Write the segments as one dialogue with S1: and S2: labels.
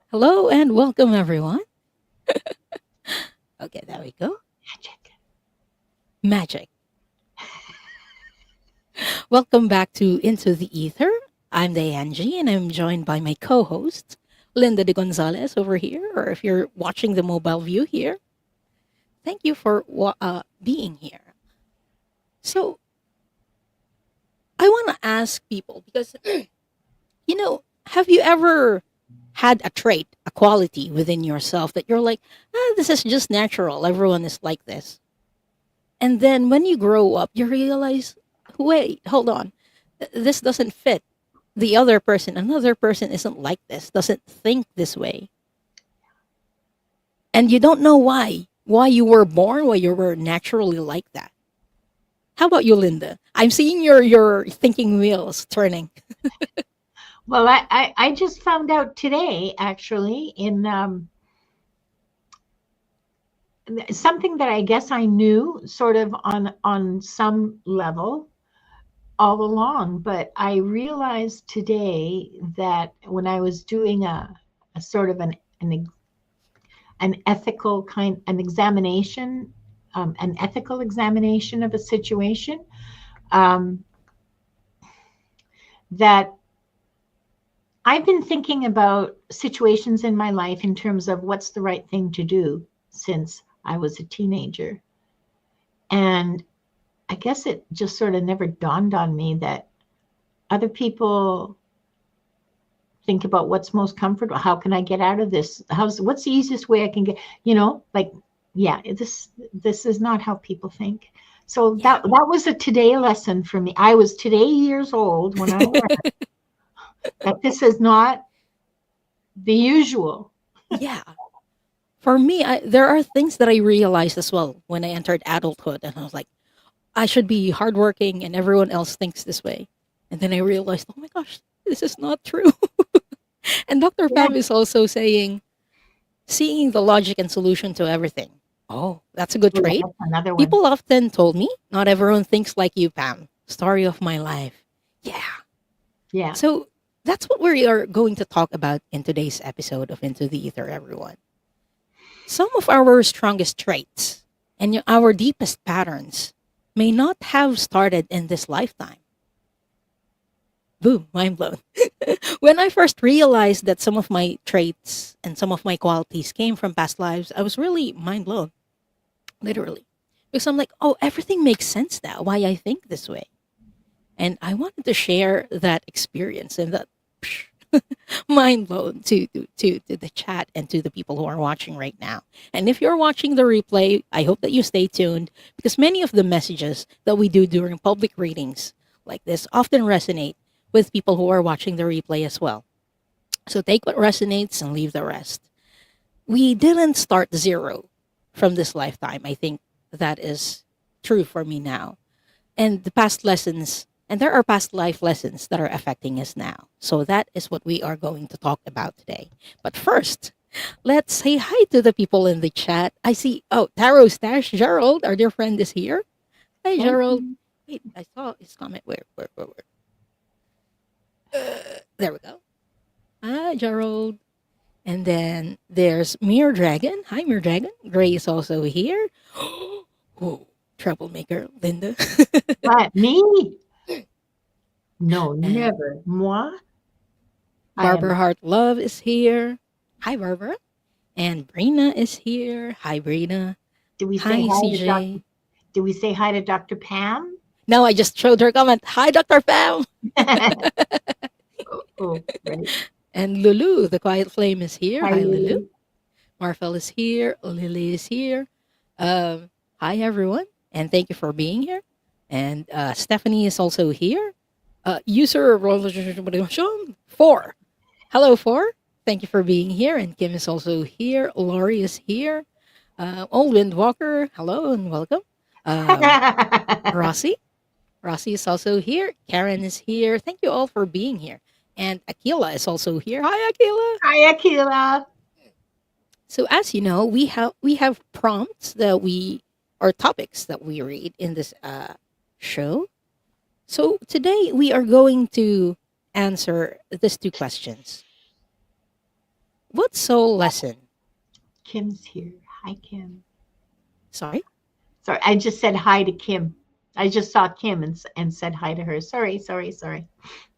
S1: Hello and welcome, everyone. Okay, there we go.
S2: Magic.
S1: Magic. Welcome back to Into the Aether. I'm Diane and I'm joined by my co host, Linda de Gonzalez, over here. Or if you're watching the mobile view here, thank you for being here. So, I want to ask people because, have you ever had a trait, a quality within yourself that you're like, this is just natural. Everyone is like this. And then when you grow up, you realize, wait, hold on, this doesn't fit the other person. Another person isn't like this, doesn't think this way. And you don't know why you were born, why you were naturally like that. How about you, Linda? I'm seeing your thinking wheels turning.
S2: Well, I just found out today, actually, in something that I guess I knew sort of on some level all along, but I realized today that when I was doing a sort of an ethical kind, an ethical examination of a situation, um, that I've been thinking about situations in my life in terms of what's the right thing to do since I was a teenager. And I guess it just sort of never dawned on me that other people think about what's most comfortable. How can I get out of this? What's the easiest way I can get, like, yeah, this is not how people think. So
S1: Yeah.
S2: that was a today lesson for me. I was today years old when I learned that this is not the usual.
S1: Yeah. For me, there are things that I realized as well when I entered adulthood. And I was like, I should be hardworking and everyone else thinks this way. And then I realized, oh my gosh, this is not true. And Dr.
S2: Yeah,
S1: Pam is also saying, seeing the logic and solution to everything. Oh, that's a good
S2: oh, yeah,
S1: trait.
S2: that's another one.
S1: People often told me, not everyone thinks like you, Pam. Story of my life. Yeah.
S2: Yeah.
S1: So that's what we are going to talk about in today's episode of Into the Ether, everyone. Some of our strongest traits and our deepest patterns may not have started in this lifetime. Boom, mind blown. When I first realized that some of my traits and some of my qualities came from past lives, I was really mind blown, literally. Because I'm like, oh, everything makes sense now, why I think this way. And I wanted to share that experience and that mind blown to the chat and to the people who are watching right now. And if you're watching the replay, I hope that you stay tuned because many of the messages that we do during public readings like this often resonate with people who are watching the replay as well. So take what resonates and leave the rest. We didn't start zero from this lifetime. I think that is true for me now. And the past lessons, and there are past life lessons that are affecting us now. So that is what we are going to talk about today. But first, let's say hi to the people in the chat. I see, oh, Taro Stash, Gerald, our dear friend is here. Hi,
S2: Thank
S1: Gerald.
S2: you.
S1: Wait, I saw his comment. Where? There we go. Hi, Gerald. And then there's Mere Dragon. Hi, Mere Dragon. Gray is also here. Oh, troublemaker, Linda.
S2: But me? No,
S1: And
S2: never. Moi? I am.
S1: Barbara Hart Love is here. Hi, Barbara. And Brina is here. Hi, Brina.
S2: Do we say
S1: Hi,
S2: hi to
S1: CJ.
S2: Do we say hi to Dr. Pam?
S1: No, I just showed her comment. Hi, Dr. Pam.
S2: Oh, right.
S1: And Lulu, the quiet flame, is here.
S2: Hi,
S1: Hi, Lulu.
S2: Lily.
S1: Marfel is here. Lily is here. Hi, everyone. And thank you for being here. And Stephanie is also here. User 4. Hello, 4. Thank you for being here. And Kim is also here. Lori is here. Oldwindwalker, hello and welcome. Um, Rossy. Rossy is also here. Karen is here. Thank you all for being here. And Akila is also here. Hi, Akila.
S2: Hi, Akila.
S1: So as you know, we have prompts that we or topics that we read in this show. So today we are going to answer these two questions. what soul lesson?
S2: Kim's here. Hi, Kim.
S1: Sorry.
S2: Sorry, I just said hi to Kim. I just saw Kim and said hi to her. Sorry.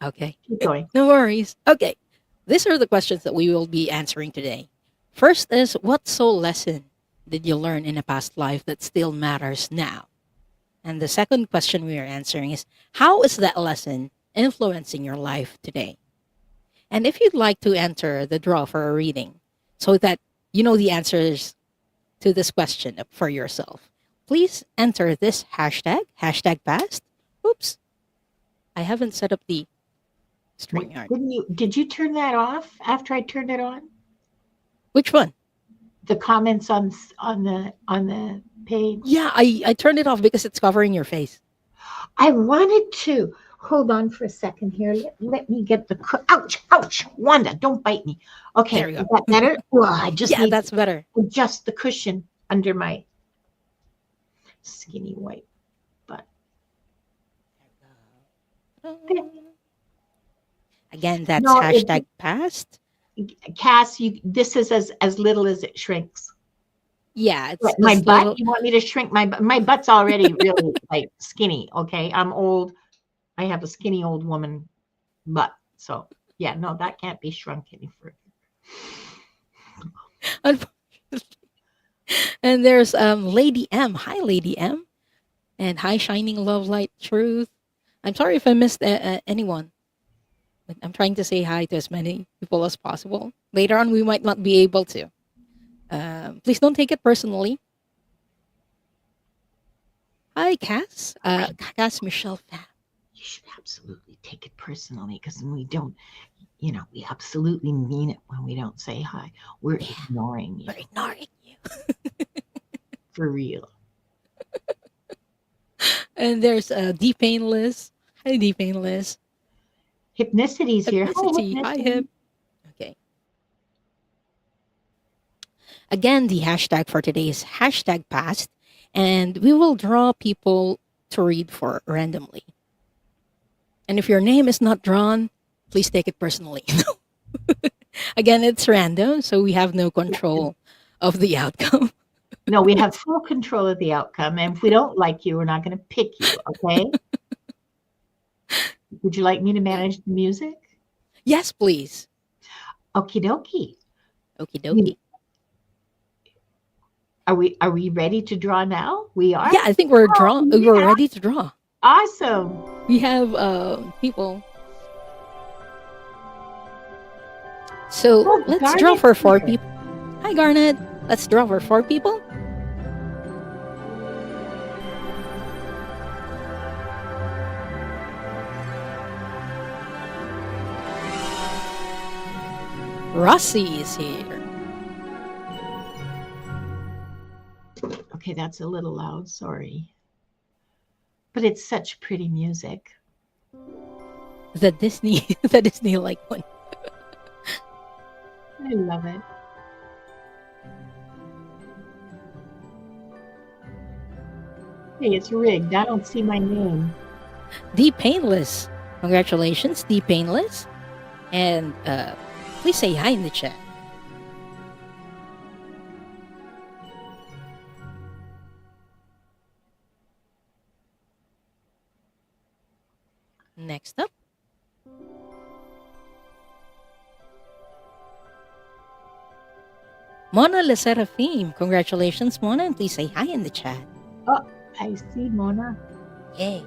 S1: Okay.
S2: Keep going.
S1: No worries. Okay. These are the questions that we will be answering today. First is, what soul lesson did you learn in a past life that still matters now? And the second question we are answering is, how is that lesson influencing your life today? And if you'd like to enter the draw for a reading so that you know the answers to this question for yourself, please enter this hashtag past. Oops, I haven't set up the string yard.
S2: Did you turn that off after I turned it on?
S1: Which one?
S2: The comments on the page.
S1: Yeah, I turned it off because it's covering your face.
S2: I wanted to. Hold on for a second here. Let me get the. Ouch, Wanda, don't bite me. Okay,
S1: There we go.
S2: Is that better? Well, I just need
S1: that's better.
S2: to adjust the cushion under my skinny white butt.
S1: Again, that's
S2: No,
S1: hashtag past.
S2: Cass, this is as little as it shrinks.
S1: Yeah, it's
S2: My
S1: it's
S2: butt.
S1: little-
S2: You want me to shrink my butt? My butt's already really like skinny. Okay, I'm old. I have a skinny old woman butt. So yeah, no, that can't be shrunk any further.
S1: Unfortunately. And there's Lady M. Hi, Lady M. And hi, Shining Love Light Truth. I'm sorry if I missed anyone. But I'm trying to say hi to as many people as possible. Later on, we might not be able to. Please don't take it personally. Hi, Cass. Cass Michelle Fan.
S2: You should absolutely take it personally because we don't, we absolutely mean it when we don't say hi. We're ignoring you.
S1: We're ignoring you.
S2: For real.
S1: And there's dpayneless. Hi, dpayneless.
S2: Hypnicity's here.
S1: Hypnicity. Hi, Hip. Okay. Again, the hashtag for today is hashtag past, and we will draw people to read for randomly. And if your name is not drawn, please take it personally. Again, it's random, so we have no control of the outcome.
S2: No, we have full control of the outcome. And if we don't like you, we're not going to pick you, okay? Would you like me to manage the music?
S1: Yes, please.
S2: Okie dokie.
S1: Okie dokie.
S2: Are we ready to draw now? We are?
S1: Yeah, I think we're we're ready to draw.
S2: Awesome.
S1: We have people. So let's draw for 4 people. Hi, Garnet. Let's draw for 4 people. Rossy is here.
S2: Okay, that's a little loud. Sorry. But it's such pretty music.
S1: The Disney like one.
S2: I love it. Hey, it's rigged. I don't see my name.
S1: dpayneless. Congratulations, dpayneless. And please say hi in the chat. Next up. Mona Le Seraphim. Congratulations, Mona, and please say hi in the chat.
S2: Oh, I see Mona.
S1: Yay.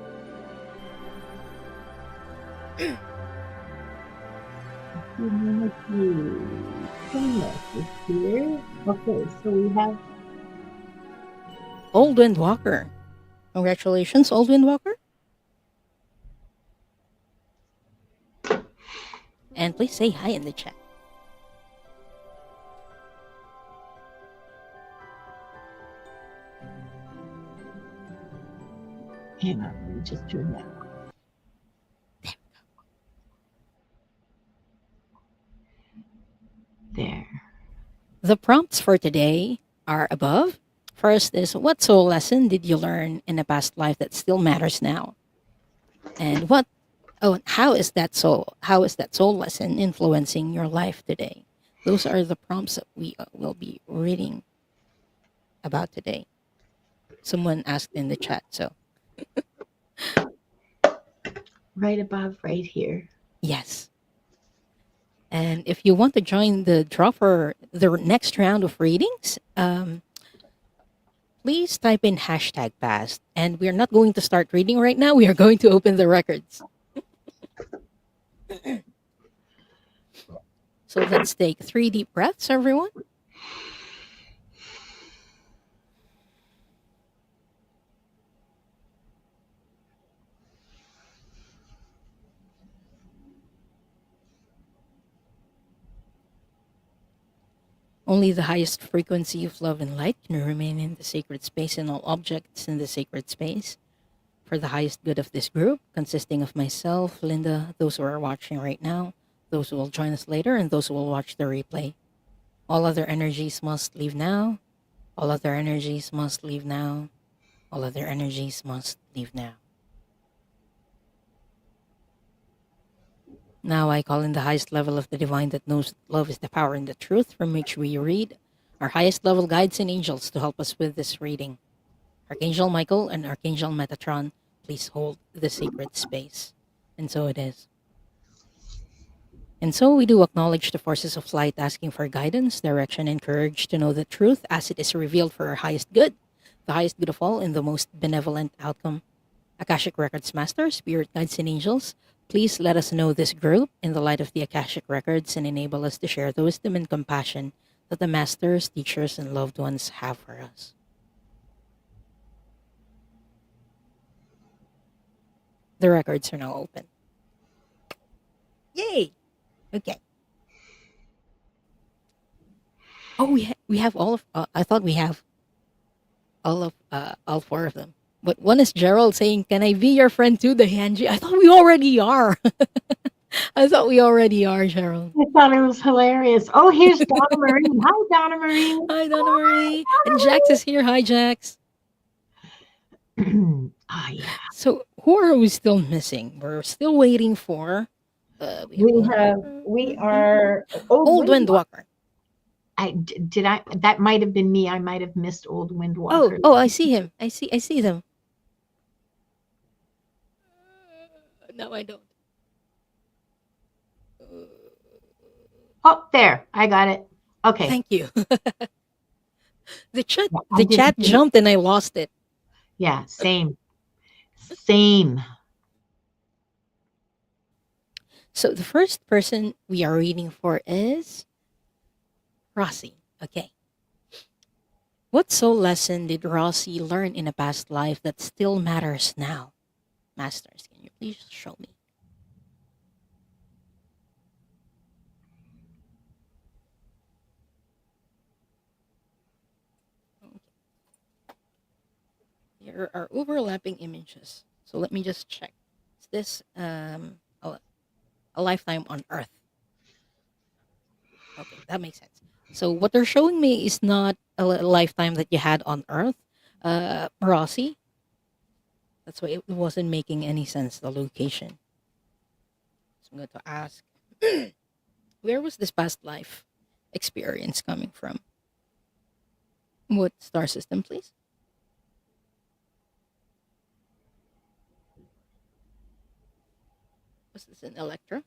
S2: Oneness is here. Okay, so we have
S1: Oldewindwalker. Congratulations, Oldewindwalker. And please say hi in the chat.
S2: hang on, let me just turn that. There.
S1: The prompts for today are above. First is, what soul lesson did you learn in a past life that still matters now? And how is that soul lesson influencing your life today? Those are the prompts that we will be reading about today. Someone asked in the chat, so
S2: Right above, right here.
S1: yes. And if you want to join the draw for the next round of readings, please type in hashtag past. And we're not going to start reading right now. We are going to open the records. So let's take 3 deep breaths, everyone. Only the highest frequency of love and light can remain in the sacred space and all objects in the sacred space. For the highest good of this group, consisting of myself, Linda, those who are watching right now, those who will join us later, and those who will watch the replay. All other energies must leave now. All other energies must leave now. All other energies must leave now. Now I call in the highest level of the divine that knows love is the power and the truth from which we read, our highest level guides and angels to help us with this reading. Archangel Michael and Archangel Metatron, please hold the sacred space. And so it is. And so we do acknowledge the forces of light asking for guidance, direction, and courage to know the truth as it is revealed for our highest good, the highest good of all, and the most benevolent outcome. Akashic Records Master, Spirit Guides, and Angels, please let us know this group in the light of the Akashic Records and enable us to share the wisdom and compassion that the masters, teachers, and loved ones have for us. The records are now open. Yay! Okay. Oh, we have all of. I thought we have all 4 of them. But one is Gerald saying, "Can I be your friend too, the Hanji?" I thought we already are. I thought we already are, Gerald.
S2: I thought it was hilarious. Oh, here's Donna Marie. Hi, Donna Marie.
S1: Hi, Donna Marie. And Jax is here. Hi, Jax.
S2: Ah, yeah.
S1: So who are we still missing? We're still waiting for.
S2: We are
S1: Old Windwalker.
S2: That might have been me. I might have missed Old Windwalker.
S1: Oh, I see him. I see them. No, I don't.
S2: Oh, there. I got it. Okay.
S1: Thank you. the chat
S2: Yeah,
S1: the chat jumped and I lost it.
S2: Yeah, same. Same.
S1: So the first person we are reading for is Rossy. Okay. What soul lesson did Rossy learn in a past life that still matters now? Masters, can you please show me? Okay. There are overlapping images. So let me just check. Is this a lifetime on Earth? Okay, that makes sense. So what they're showing me is not a lifetime that you had on Earth, Rossy. That's why it wasn't making any sense, the location. So I'm going to ask, where was this past life experience coming from? What star system, please? Was this an Electra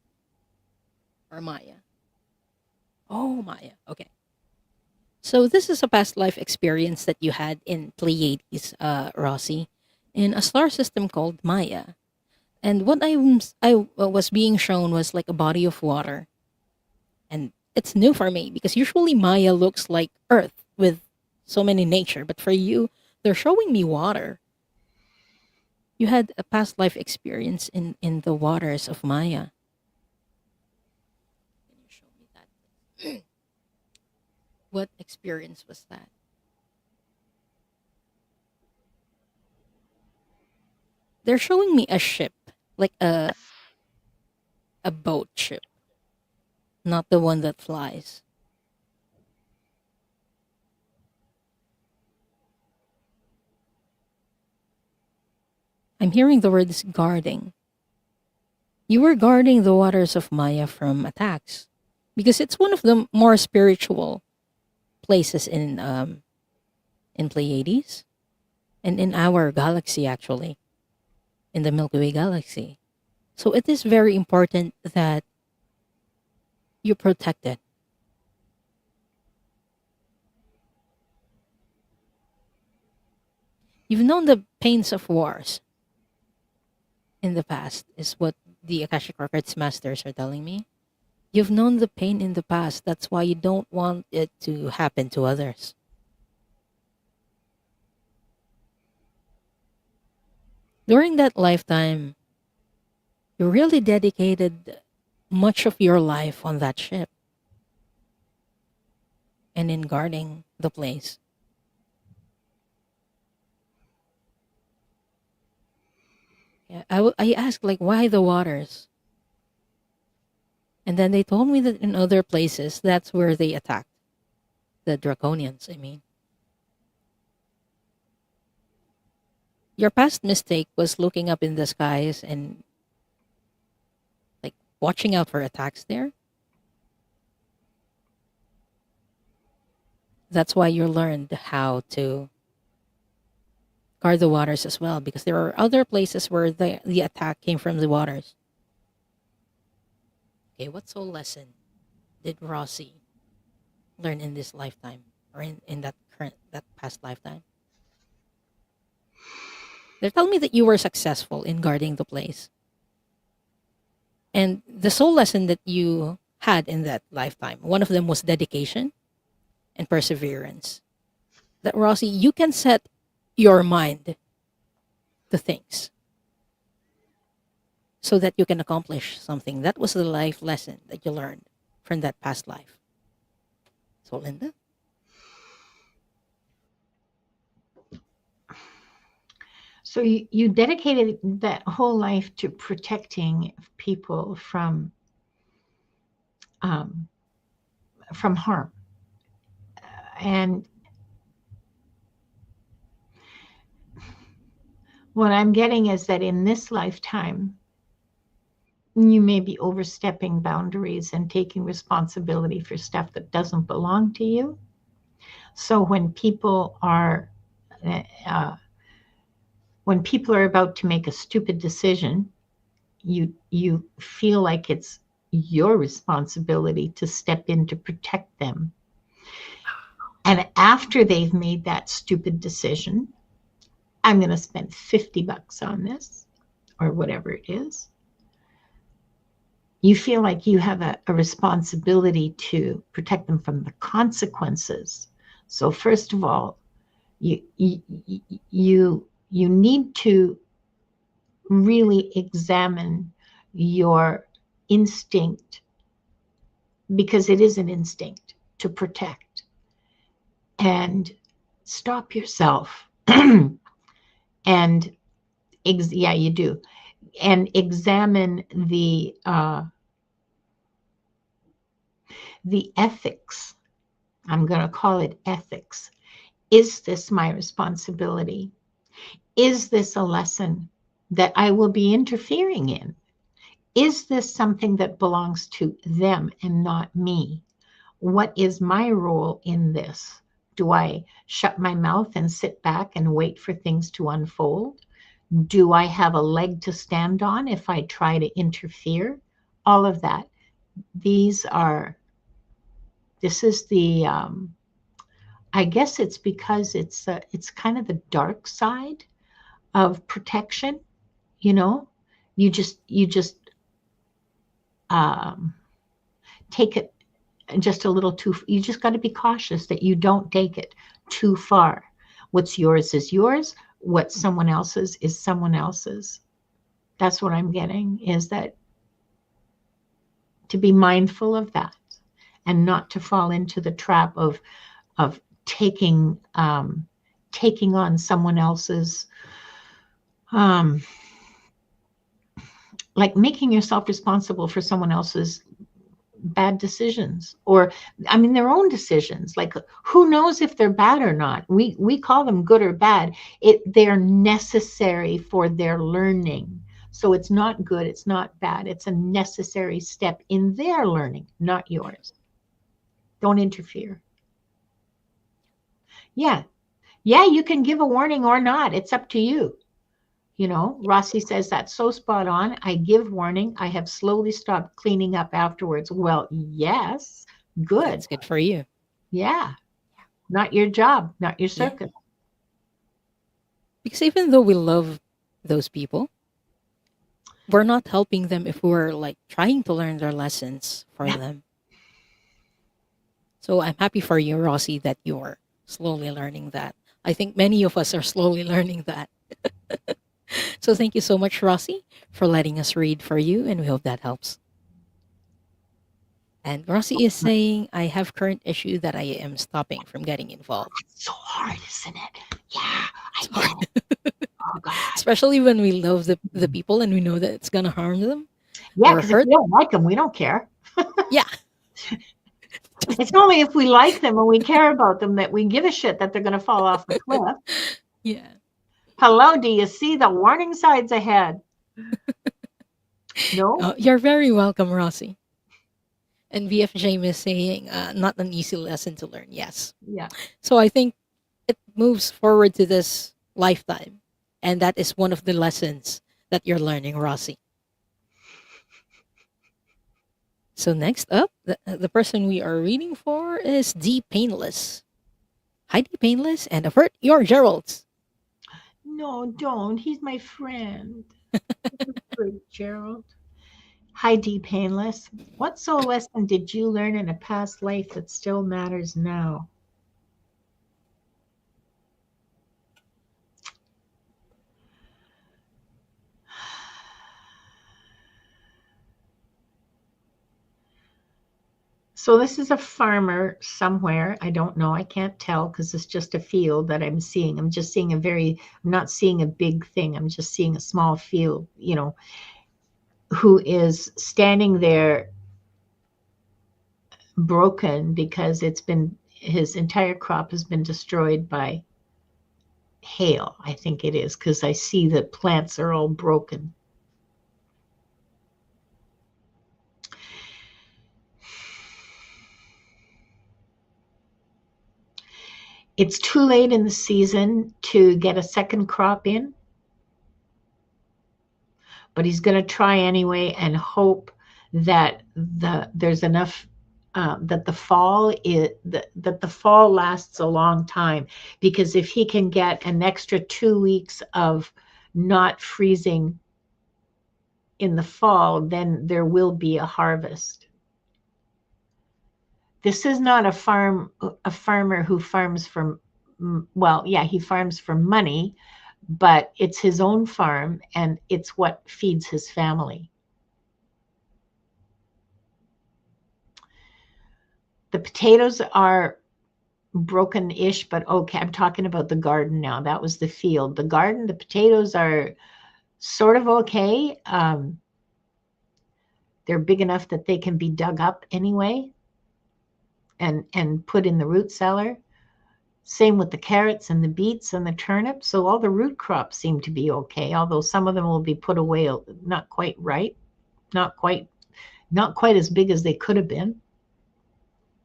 S1: or Maya? Oh, Maya. Okay. So this is a past life experience that you had in Pleiades, Rossy, in a star system called Maya. And what I was being shown was like a body of water. And it's new for me because usually Maya looks like Earth with so many nature. But for you, they're showing me water. You had a past life experience in the waters of Maya. Can you show me that? What experience was that? They're showing me a ship, like a boat ship, not the one that flies. I'm hearing the words guarding. You were guarding the waters of Maya from attacks. because it's one of the more spiritual places in Pleiades and in our galaxy, actually, in the Milky Way galaxy. So it is very important that you protect it. You've known the pains of wars in the past, is what the Akashic Records masters are telling me. You've known the pain in the past. That's why you don't want it to happen to others. During that lifetime, you really dedicated much of your life on that ship and in guarding the place. Yeah, I asked, like, why the waters? And then they told me that in other places, that's where they attacked the Draconians, I mean. Your past mistake was looking up in the skies and, like, watching out for attacks there. That's why you learned how to guard the waters as well, because there are other places where the attack came from the waters. Okay, what soul lesson did Rossy learn in this lifetime or in that past lifetime? They're telling me that you were successful in guarding the place. And the soul lesson that you had in that lifetime, one of them was dedication and perseverance. That Rossy, you can set your mind to things so that you can accomplish something. That was the life lesson that you learned from that past life. So, Linda?
S2: So you dedicated that whole life to protecting people from harm. And what I'm getting is that in this lifetime, you may be overstepping boundaries and taking responsibility for stuff that doesn't belong to you. So when people are about to make a stupid decision, you feel like it's your responsibility to step in to protect them. And after they've made that stupid decision, I'm going to spend $50 on this or whatever it is. You feel like you have a responsibility to protect them from the consequences. So first of all, you need to really examine your instinct, because it is an instinct to protect, and stop yourself and yeah, you do, and examine the ethics. I'm going to call it ethics. Is this my responsibility? Is this a lesson that I will be interfering in? Is this something that belongs to them and not me? What is my role in this? Do I shut my mouth and sit back and wait for things to unfold? Do I have a leg to stand on if I try to interfere? All of that. This is the, I guess it's because it's kind of the dark side of protection. You just take it just a little too, you just got to be cautious that you don't take it too far. What's yours is yours. What someone else's is someone else's. That's what I'm getting, is that to be mindful of that and not to fall into the trap of taking on someone else's, like making yourself responsible for someone else's bad decisions, or their own decisions. Like, who knows if they're bad or not? We call them good or bad. They're necessary for their learning. So it's not good, it's not bad. It's a necessary step in their learning, not yours. Don't interfere. Yeah. Yeah, you can give a warning or not. It's up to you. You know, Rossy says that's so spot on. I give warning. I have slowly stopped cleaning up afterwards. Well, yes, good.
S1: That's good for you.
S2: Yeah. Not your job, not your
S1: Yeah.
S2: circus.
S1: Because even though we love those people, we're not helping them if we're like trying to learn their lessons for
S2: Yeah.
S1: them. So I'm happy for you, Rossy, that you're slowly learning that. I think many of us are slowly learning that. So thank you so much, Rossy, for letting us read for you, and we hope that helps. And Rossy is saying, I have current issue that I am stopping from getting involved.
S2: It's so hard, isn't it? Yeah,
S1: It's
S2: I
S1: hard.
S2: know. Oh, God.
S1: Especially when we love the people and we know that it's going to harm them
S2: Yeah,
S1: or
S2: because if
S1: hurt.
S2: we don't like them, we don't care.
S1: Yeah.
S2: It's only if we like them and we care about them that we give a shit that they're going to fall off the cliff.
S1: Yeah.
S2: Hello, do you see the warning signs ahead? No?
S1: You're very welcome, Rossy. And VF James is saying, not an easy lesson to learn. Yes.
S2: Yeah.
S1: So I think it moves forward to this lifetime. And that is one of the lessons that you're learning, Rossy. So next up, the person we are reading for is dpayneless. Hi, dpayneless, and avert your Geralds.
S2: No, don't. He's my friend. Good, Gerald. Hi, dpayneless. What soul lesson did you learn in a past life that still matters now? So this is a farmer somewhere. I don't know. I can't tell because it's just a field that I'm seeing. I'm just seeing I'm not seeing a big thing. I'm just seeing a small field, who is standing there broken because his entire crop has been destroyed by hail. I think it is because I see the plants are all broken. It's too late in the season to get a second crop in, but he's going to try anyway and hope that there's enough that the fall lasts a long time, because if he can get an extra 2 weeks of not freezing in the fall, then there will be a harvest. This is not a farmer who farms for, well, yeah, he farms for money, but it's his own farm and it's what feeds his family. The potatoes are broken-ish, but okay, I'm talking about the garden now. That was the field. The garden, the potatoes are sort of okay. They're big enough that they can be dug up anyway and put in the root cellar. Same with the carrots and the beets and the turnips. So all the root crops seem to be okay, although some of them will be put away not quite right, not quite as big as they could have been.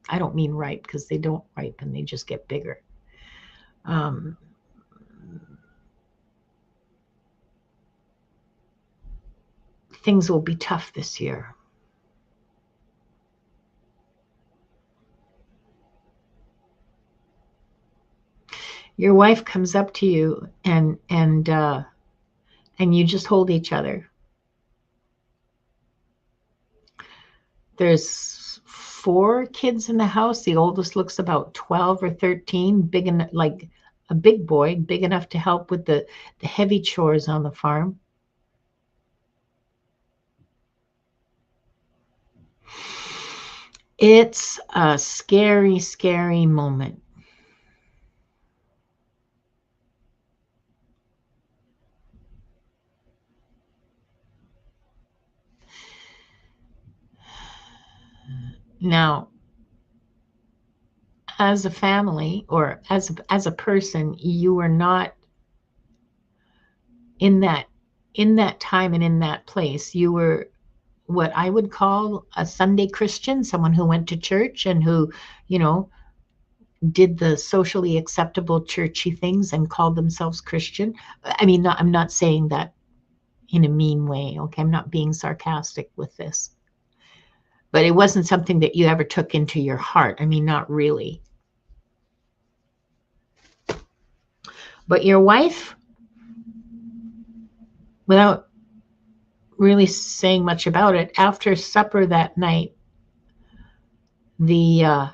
S2: I don't mean ripe because they don't ripen, they just get bigger. Things will be tough this year. Your wife comes up to you and you just hold each other. There's 4 kids in the house. The oldest looks about 12 or 13, big enough, like a big boy, big enough to help with the heavy chores on the farm. It's a scary, scary moment. Now, as a family or as a person, you are not in that in that time and in that place, you were what I would call a Sunday Christian, someone who went to church and who, you know, did the socially acceptable churchy things and called themselves Christian. I mean, I'm not saying that in a mean way, okay? I'm not being sarcastic with this. But it wasn't something that you ever took into your heart. I mean, not really. But your wife, without really saying much about it, after supper that night, the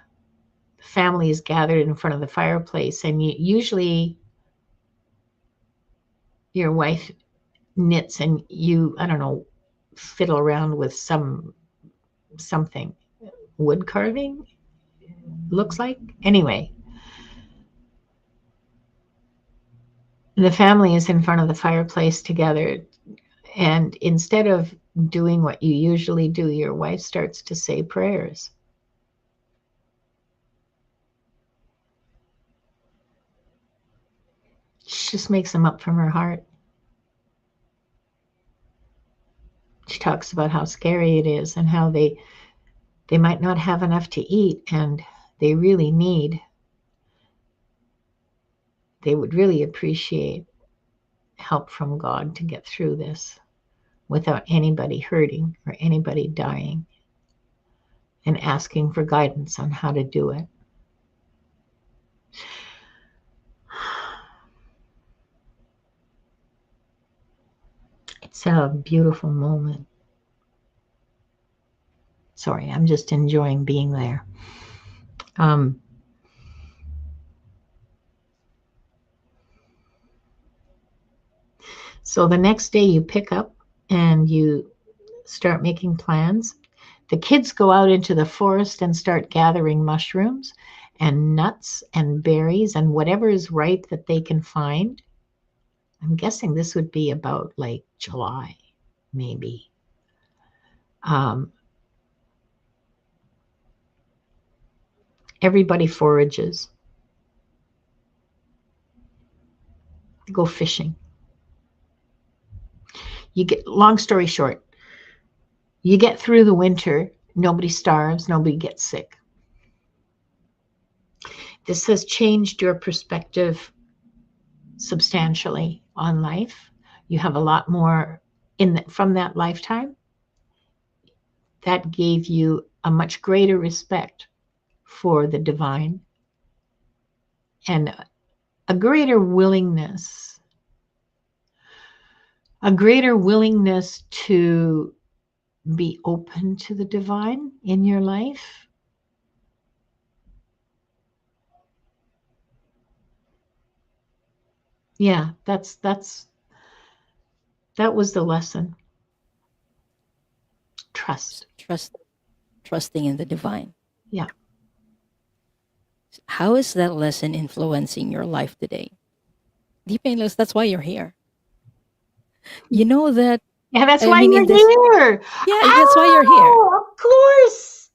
S2: family is gathered in front of the fireplace, and usually your wife knits and you, I don't know, fiddle around with something. Wood carving, looks like. Anyway, the family is in front of the fireplace together, and instead of doing what you usually do, your wife starts to say prayers. She just makes them up from her heart. She talks about how scary it is and how they might not have enough to eat, and they really they would really appreciate help from God to get through this without anybody hurting or anybody dying, and asking for guidance on how to do it. It's a beautiful moment. Sorry, I'm just enjoying being there. So the next day you pick up and you start making plans. The kids go out into the forest and start gathering mushrooms and nuts and berries and whatever is ripe that they can find. I'm guessing this would be about like July, maybe. Everybody forages. Go fishing. You get, long story short, you get through the winter, nobody starves, nobody gets sick. This has changed your perspective substantially on life. You have a lot more from that lifetime. That gave you a much greater respect for the divine and a greater willingness to be open to the divine in your life. Yeah, that was the lesson. Trust.
S1: Trusting in the divine.
S2: Yeah.
S1: How is that lesson influencing your life today? Dpayneless, that's why you're here. You know that,
S2: Yeah, that's
S1: I
S2: why
S1: mean,
S2: you're
S1: in this,
S2: here.
S1: yeah, that's why you're here.
S2: Oh, of course.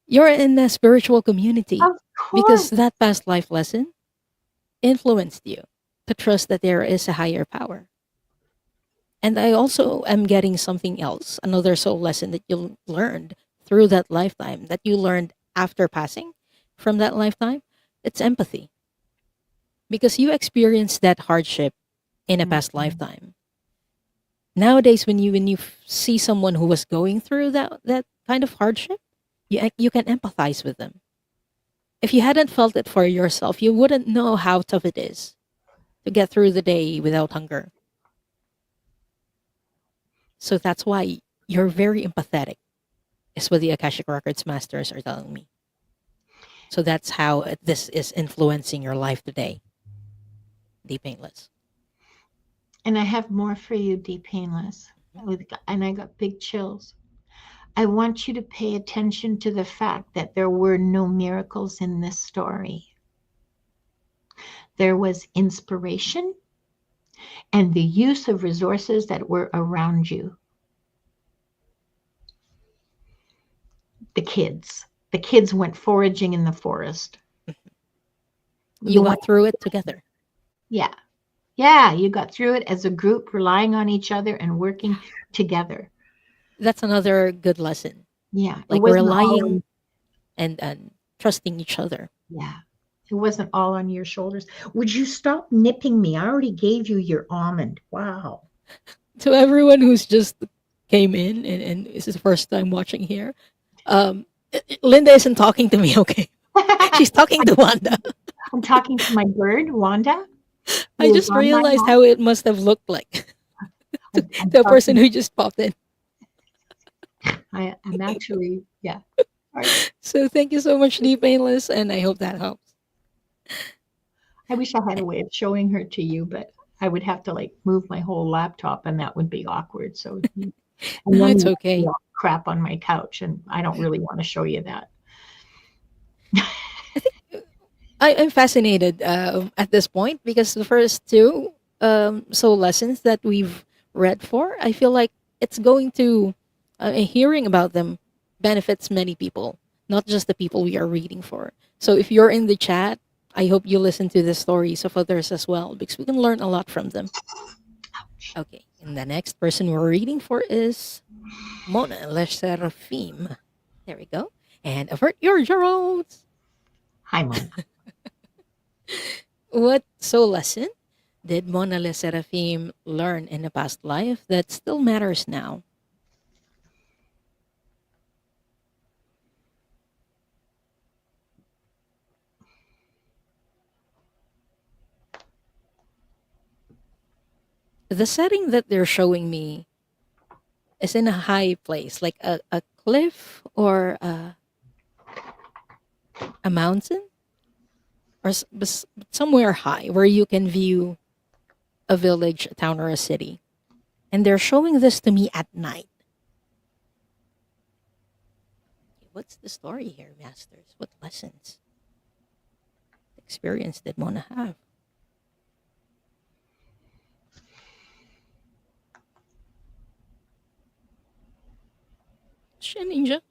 S1: You're in a spiritual community
S2: Of
S1: because
S2: course.
S1: that past life lesson influenced you to trust that there is a higher power. And I also am getting something else, another soul lesson that you learned through that lifetime, that you learned after passing from that lifetime. It's empathy. Because you experienced that hardship in a past
S2: Mhm.
S1: lifetime. Nowadays, when you see someone who was going through that kind of hardship, you can empathize with them. If you hadn't felt it for yourself, you wouldn't know how tough it is to get through the day without hunger. So that's why you're very empathetic, is what the Akashic Records masters are telling me. So that's how this is influencing your life today. Deep Painless.
S2: And I have more for you, dpayneless. And I got big chills. I want you to pay attention to the fact that there were no miracles in this story. There was inspiration and the use of resources that were around you. The kids went foraging in the forest.
S1: You
S2: The
S1: went through it together.
S2: Yeah. Yeah, you got through it as a group, relying on each other and working together.
S1: That's another good lesson.
S2: Yeah, it
S1: Like
S2: wasn't all
S1: relying
S2: on,
S1: and trusting each other.
S2: yeah, it wasn't all on your shoulders. Would you stop nipping me? I already gave you your almond. Wow.
S1: To everyone who's just came in and this is the first time watching here, um, Linda isn't talking to me, okay? She's talking to Wanda.
S2: I'm talking to my bird, Wanda,
S1: I
S2: who is
S1: just
S2: on my
S1: realized
S2: lap.
S1: how it must have looked like
S2: I'm
S1: the person
S2: talking,
S1: who just popped in.
S2: I'm actually, yeah. Sorry.
S1: So thank you so much, dpayneless, and I hope that helps.
S2: I wish I had a way of showing her to you, but I would have to like move my whole laptop and that would be awkward. So, and
S1: No,
S2: then
S1: it's
S2: you
S1: okay.
S2: know, crap on my couch, and I don't really want to show you that.
S1: I think I'm fascinated at this point because the first two soul lessons that we've read for, I feel like it's going to hearing about them benefits many people, not just the people we are reading for. So if you're in the chat, I hope you listen to the stories of others as well because we can learn a lot from them. Okay, and the next person we're reading for is Mona Le Seraphim. There we go. And avert your Geralds.
S2: Hi, Mona.
S1: What soul lesson did Mona Le Seraphim learn in a past life that still matters now? The setting that they're showing me is in a high place, like a cliff or a mountain or somewhere high where you can view a village, a town, or a city. And they're showing this to me at night. What's the story here, Masters? What lessons, experience did Mona have? Is she a ninja?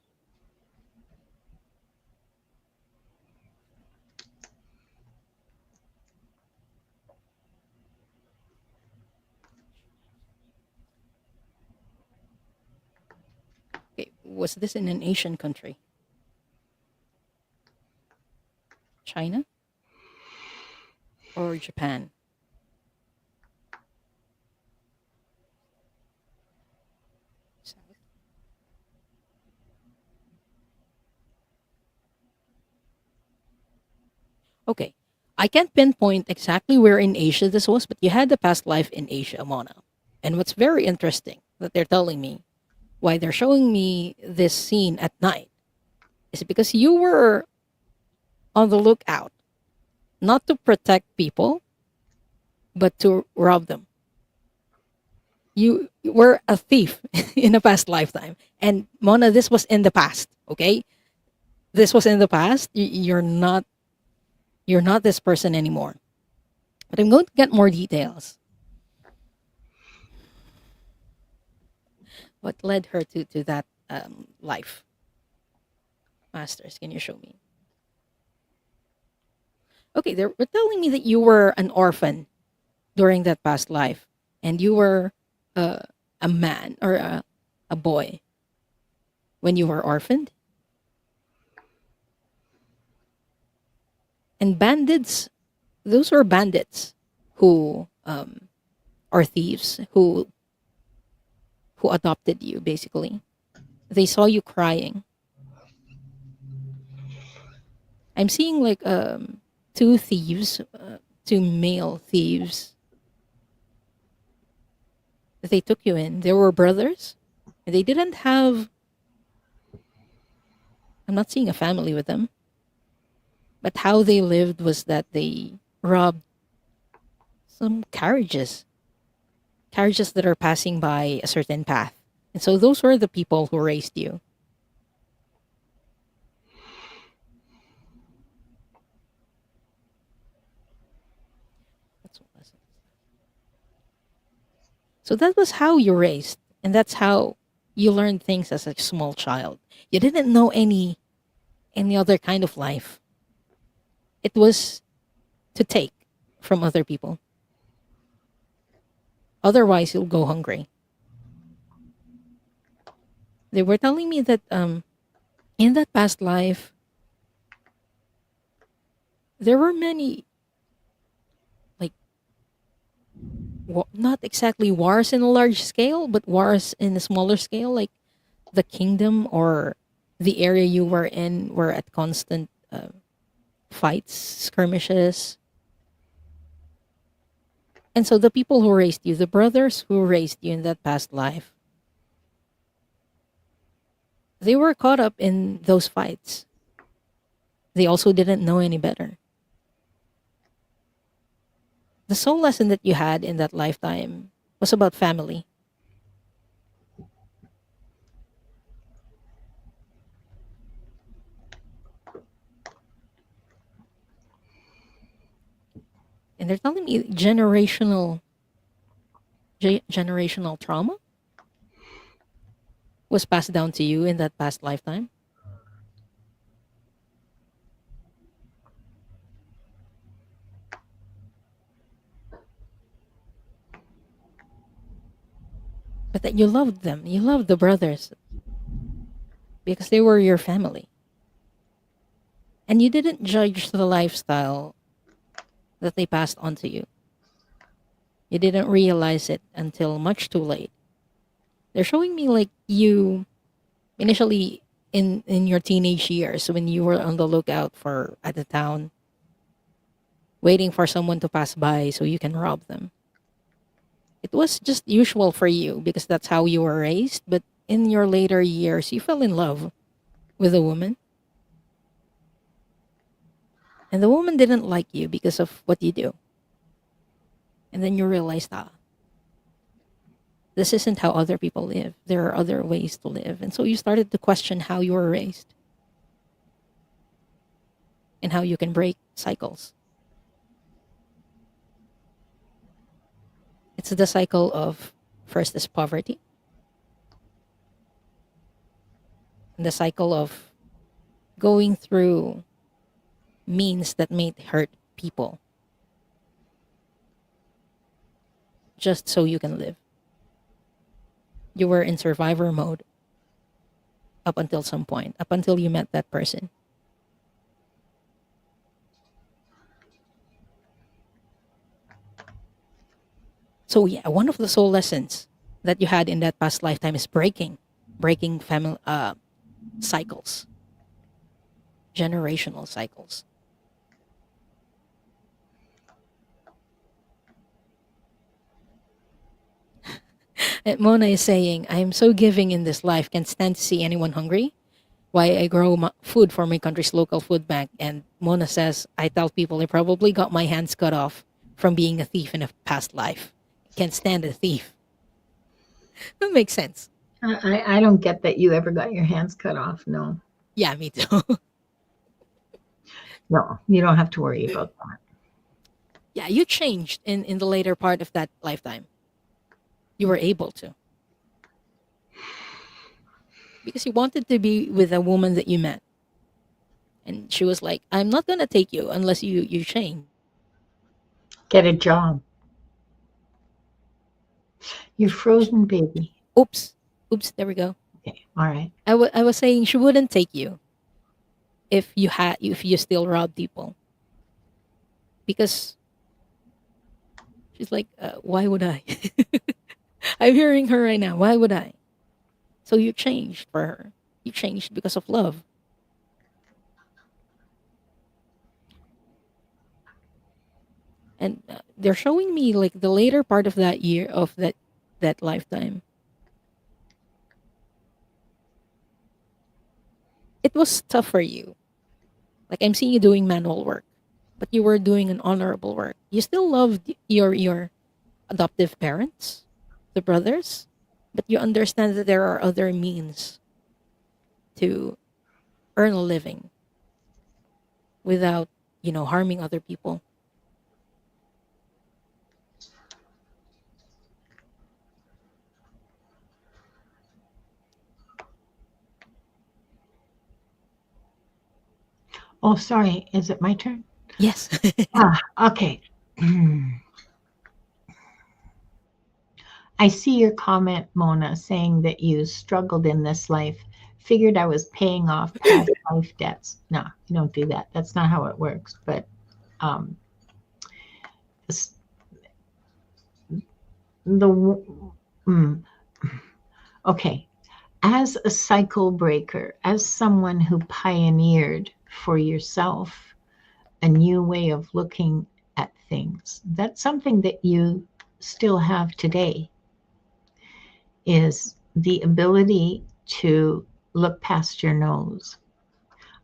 S1: Okay, was this in an Asian country? China or Japan? South. Okay. I can't pinpoint exactly where in Asia this was, but you had the past life in Asia, Mona. And what's very interesting that they're telling me, why they're showing me this scene at night, is because you were on the lookout, not to protect people, but to rob them. You were a thief in a past lifetime. And Mona, this was in the past, okay? This was in the past. You're not this person anymore. But I'm going to get more details. What led her to that life? Masters, can you show me? Okay, they were telling me that you were an orphan during that past life, and you were uh, a man or a boy when you were orphaned. And bandits, those were bandits who are thieves who adopted you. Basically, they saw you crying. I'm seeing like two thieves, two male thieves. They took you in. They were brothers. They didn't have. I'm not seeing a family with them, but how they lived was that they robbed some carriages that are passing by a certain path. And so those were the people who raised you. That's what lesson. So that was how you raised, and that's how you learned things as a small child. You didn't know any other kind of life. It was to take from other people. Otherwise, you'll go hungry. They were telling me that in that past life, there were many, like, not exactly wars in a large scale, but wars in a smaller scale, like the kingdom or the area you were in were at constant fights, skirmishes. And so the people who raised you, the brothers who raised you in that past life, they were caught up in those fights. They also didn't know any better. The sole lesson that you had in that lifetime was about family. And they're telling me generational trauma was passed down to you in that past lifetime. But that you loved them. You loved the brothers because they were your family. And you didn't judge the lifestyle that they passed on to you. You didn't realize it until much too late. They're showing me like you initially in your teenage years when you were on the lookout for at the town, waiting for someone to pass by so you can rob them. It was just usual for you because that's how you were raised, but in your later years you fell in love with a woman, and the woman didn't like you because of what you do. And then you realized, this isn't how other people live. There are other ways to live. And so you started to question how you were raised and how you can break cycles. It's the cycle of first is poverty, and the cycle of going through means that may hurt people just so you can live. You were in survivor mode up until some point, up until you met that person. So yeah, one of the soul lessons that you had in that past lifetime is breaking family cycles, generational cycles. And Mona is saying, I am so giving in this life, can't stand to see anyone hungry. Why I grow food for my country's local food bank. And Mona says, I tell people I probably got my hands cut off from being a thief in a past life. Can't stand a thief. That makes sense.
S2: I don't get that you ever got your hands cut off. No,
S1: Yeah, me too.
S2: no, you don't have to worry about that.
S1: Yeah, you changed in the later part of that lifetime. You were able to. Because you wanted to be with a woman that you met. And she was like, I'm not going to take you unless you change.
S2: Get a job. You're frozen, baby.
S1: Oops. Oops, there we go.
S2: Okay, all right.
S1: I was saying she wouldn't take you if you still rob people. Because she's like, why would I? I'm hearing her right now. Why would I? So you changed for her. You changed because of love. And they're showing me like the later part of that year of that lifetime. It was tough for you. Like I'm seeing you doing manual work, but you were doing an honorable work. You still loved your adoptive parents, the brothers, but you understand that there are other means to earn a living without, harming other people.
S2: Oh, sorry. Is it my turn?
S1: Yes.
S2: Okay. I see your comment, Mona, saying that you struggled in this life. Figured I was paying off past life debts. No, you don't do that. That's not how it works. But um, the mm, okay, as a cycle breaker, as someone who pioneered for yourself a new way of looking at things, that's something that you still have today, is the ability to look past your nose.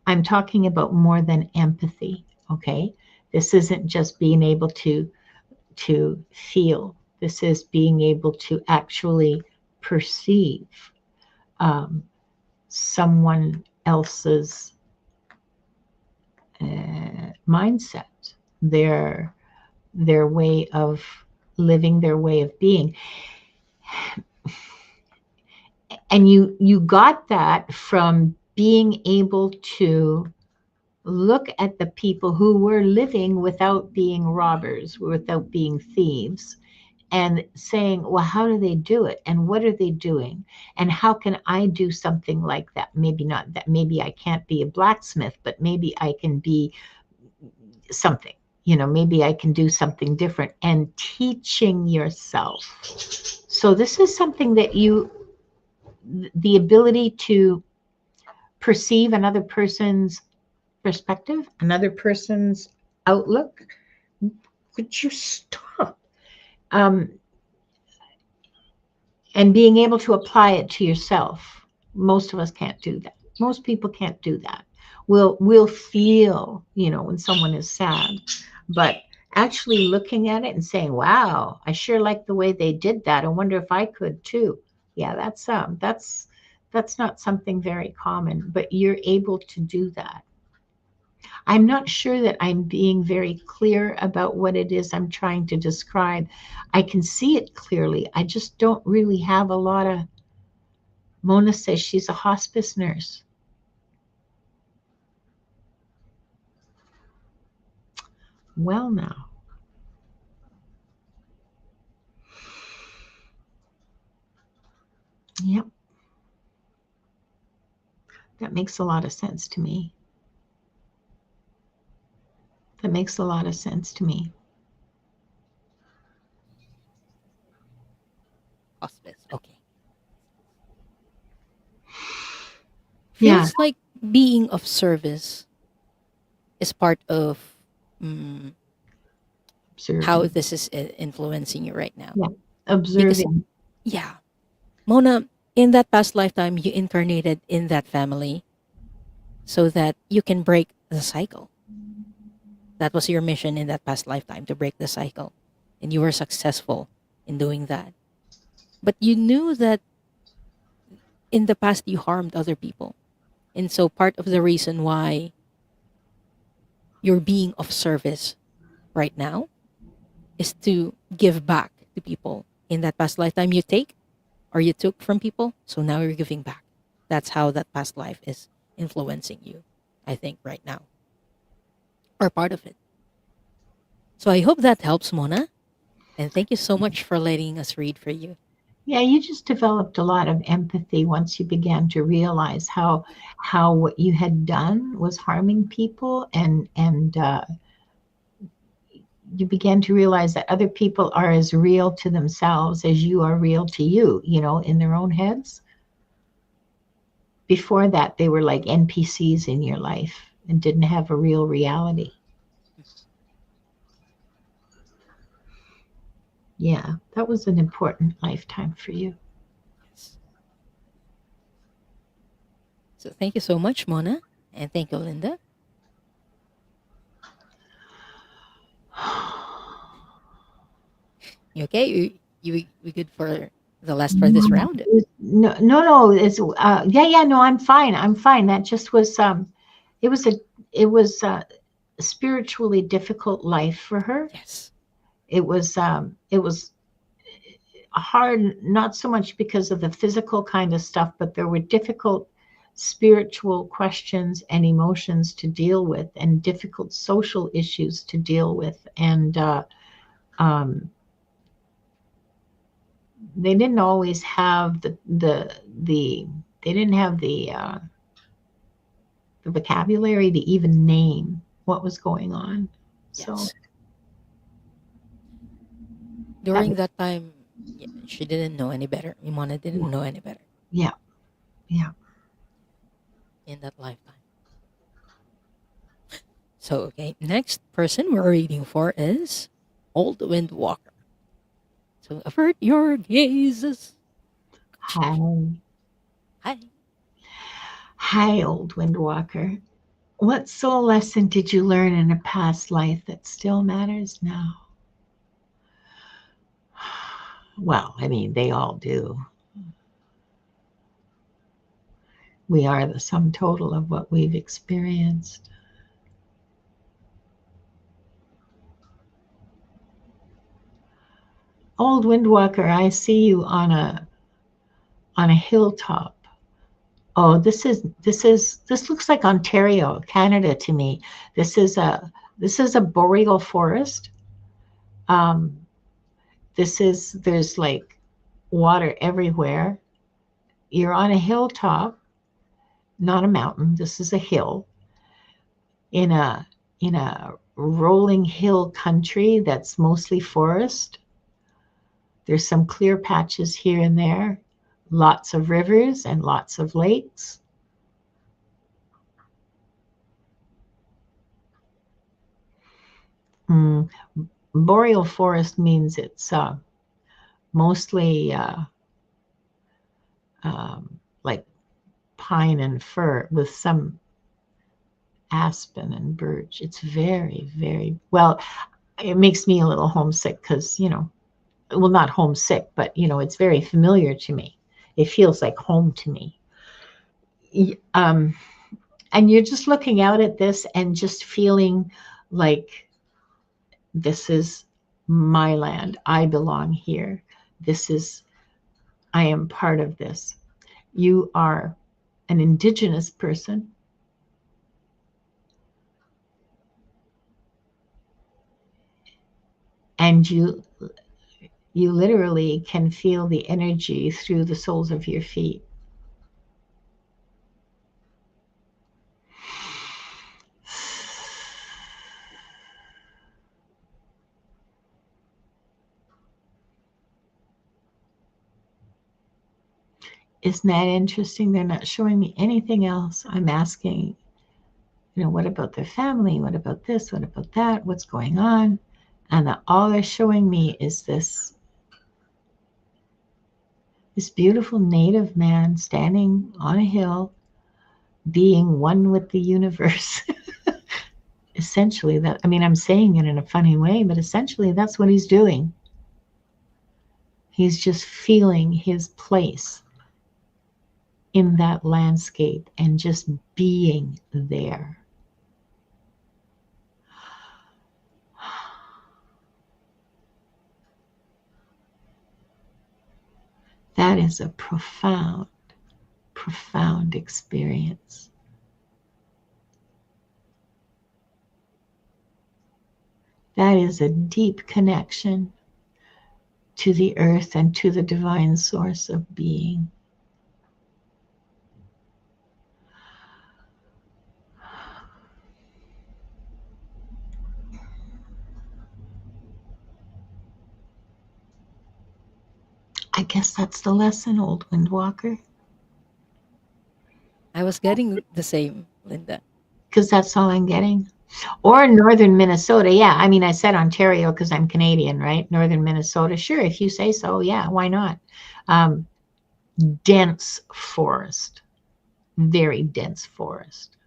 S2: I'm talking about more than empathy, okay? This isn't just being able to feel. This is being able to actually perceive um, someone else's mindset, their their way of living, their way of being. And you got that from being able to look at the people who were living without being robbers, without being thieves, and saying, well, how do they do it? And what are they doing? And how can I do something like that? Maybe not that, maybe I can't be a blacksmith, but maybe I can be something, maybe I can do something different, and teaching yourself. So this is something that the ability to perceive another person's perspective, another person's outlook. Would you stop? Um, and being able to apply it to yourself. Most of us can't do that. Most people can't do that. We'll feel, when someone is sad, but actually looking at it and saying, "Wow, I sure like the way they did that. I wonder if I could too." Yeah, that's not something very common, but you're able to do that. I'm not sure that I'm being very clear about what it is I'm trying to describe. I can see it clearly. I just don't really have a lot of. Mona says she's a hospice nurse. Well, now. Yep. That makes a lot of sense to me. That makes a lot of sense to me.
S1: Hospice. Okay.
S2: Yeah.
S1: Feels like being of service is part of mm, how
S2: Observing.
S1: this is influencing you right now.
S2: Yeah.
S1: Because,
S2: Observing.
S1: yeah, Mona, in that past lifetime, you incarnated in that family so that you can break the cycle. That was your mission in that past lifetime, to break the cycle. And you were successful in doing that. But you knew that in the past you harmed other people. And so part of the reason why you're being of service right now is to give back to people. In that past lifetime, you take or you took from people. So now you're giving back. That's how that past life is influencing you, I think, right now, or part of it. So I hope that helps, Mona. And thank you so much for letting us read for you.
S2: Yeah, you just developed a lot of empathy once you began to realize how what you had done was harming people, and you began to realize that other people are as real to themselves as you are real to you, in their own heads. Before that, they were like NPCs in your life and didn't have a real reality. Yeah, that was an important lifetime for you.
S1: Yes. So thank you so much, Mona. And thank you, Linda. You okay? You we good for the last for this round?
S2: No, no, no. It's yeah. No, I'm fine. I'm fine. That just was it was a spiritually difficult life for her.
S1: Yes.
S2: It was hard, not so much because of the physical kind of stuff, but there were difficult spiritual questions and emotions to deal with, and difficult social issues to deal with, and um, they didn't always have the they didn't have the vocabulary to even name what was going on. So
S1: Yes.
S2: that,
S1: During that time, she didn't know any better. Imona didn't know any better
S2: yeah, yeah.
S1: in that lifetime. So, okay, next person we're reading for is Old Windwalker. So, avert your gazes.
S2: Hi,
S1: Hi.
S2: hi, old windwalker. What soul lesson did you learn in a past life that still matters now? Well, I mean, they all do. We are the sum total of what we've experienced. Old windwalker, I see you on a hilltop. Oh, this looks like Ontario, Canada to me. This is a boreal forest. Um, there's like water everywhere. You're on a hilltop, not a mountain. This is a hill in a rolling hill country that's mostly forest. There's some clear patches here and there, lots of rivers and lots of lakes. Mm, boreal forest means it's mostly like pine and fir with some aspen and birch. It's very, very well. It makes me a little homesick because, well, not homesick, but, it's very familiar to me. It feels like home to me. Um, and you're just looking out at this and just feeling like this is my land. I belong here. This is, I am part of this. You are an indigenous person, and you literally can feel the energy through the soles of your feet. Isn't that interesting? They're not showing me anything else. I'm asking, what about their family? What about this? What about that? What's going on? And all they're showing me is this beautiful native man standing on a hill, being one with the universe. Essentially, that, I mean, I'm saying it in a funny way, but essentially that's what he's doing. He's just feeling his place in that landscape and just being there. That is a profound, profound experience. That is a deep connection to the earth and to the divine source of being. I guess that's the lesson, old windwalker,
S1: I was getting the same, Linda.
S2: because that's all I'm getting. Or northern Minnesota. Yeah, I mean, I said Ontario because I'm Canadian, right? Northern Minnesota. Sure, if you say so. Yeah, why not? Um, dense forest, very dense forest.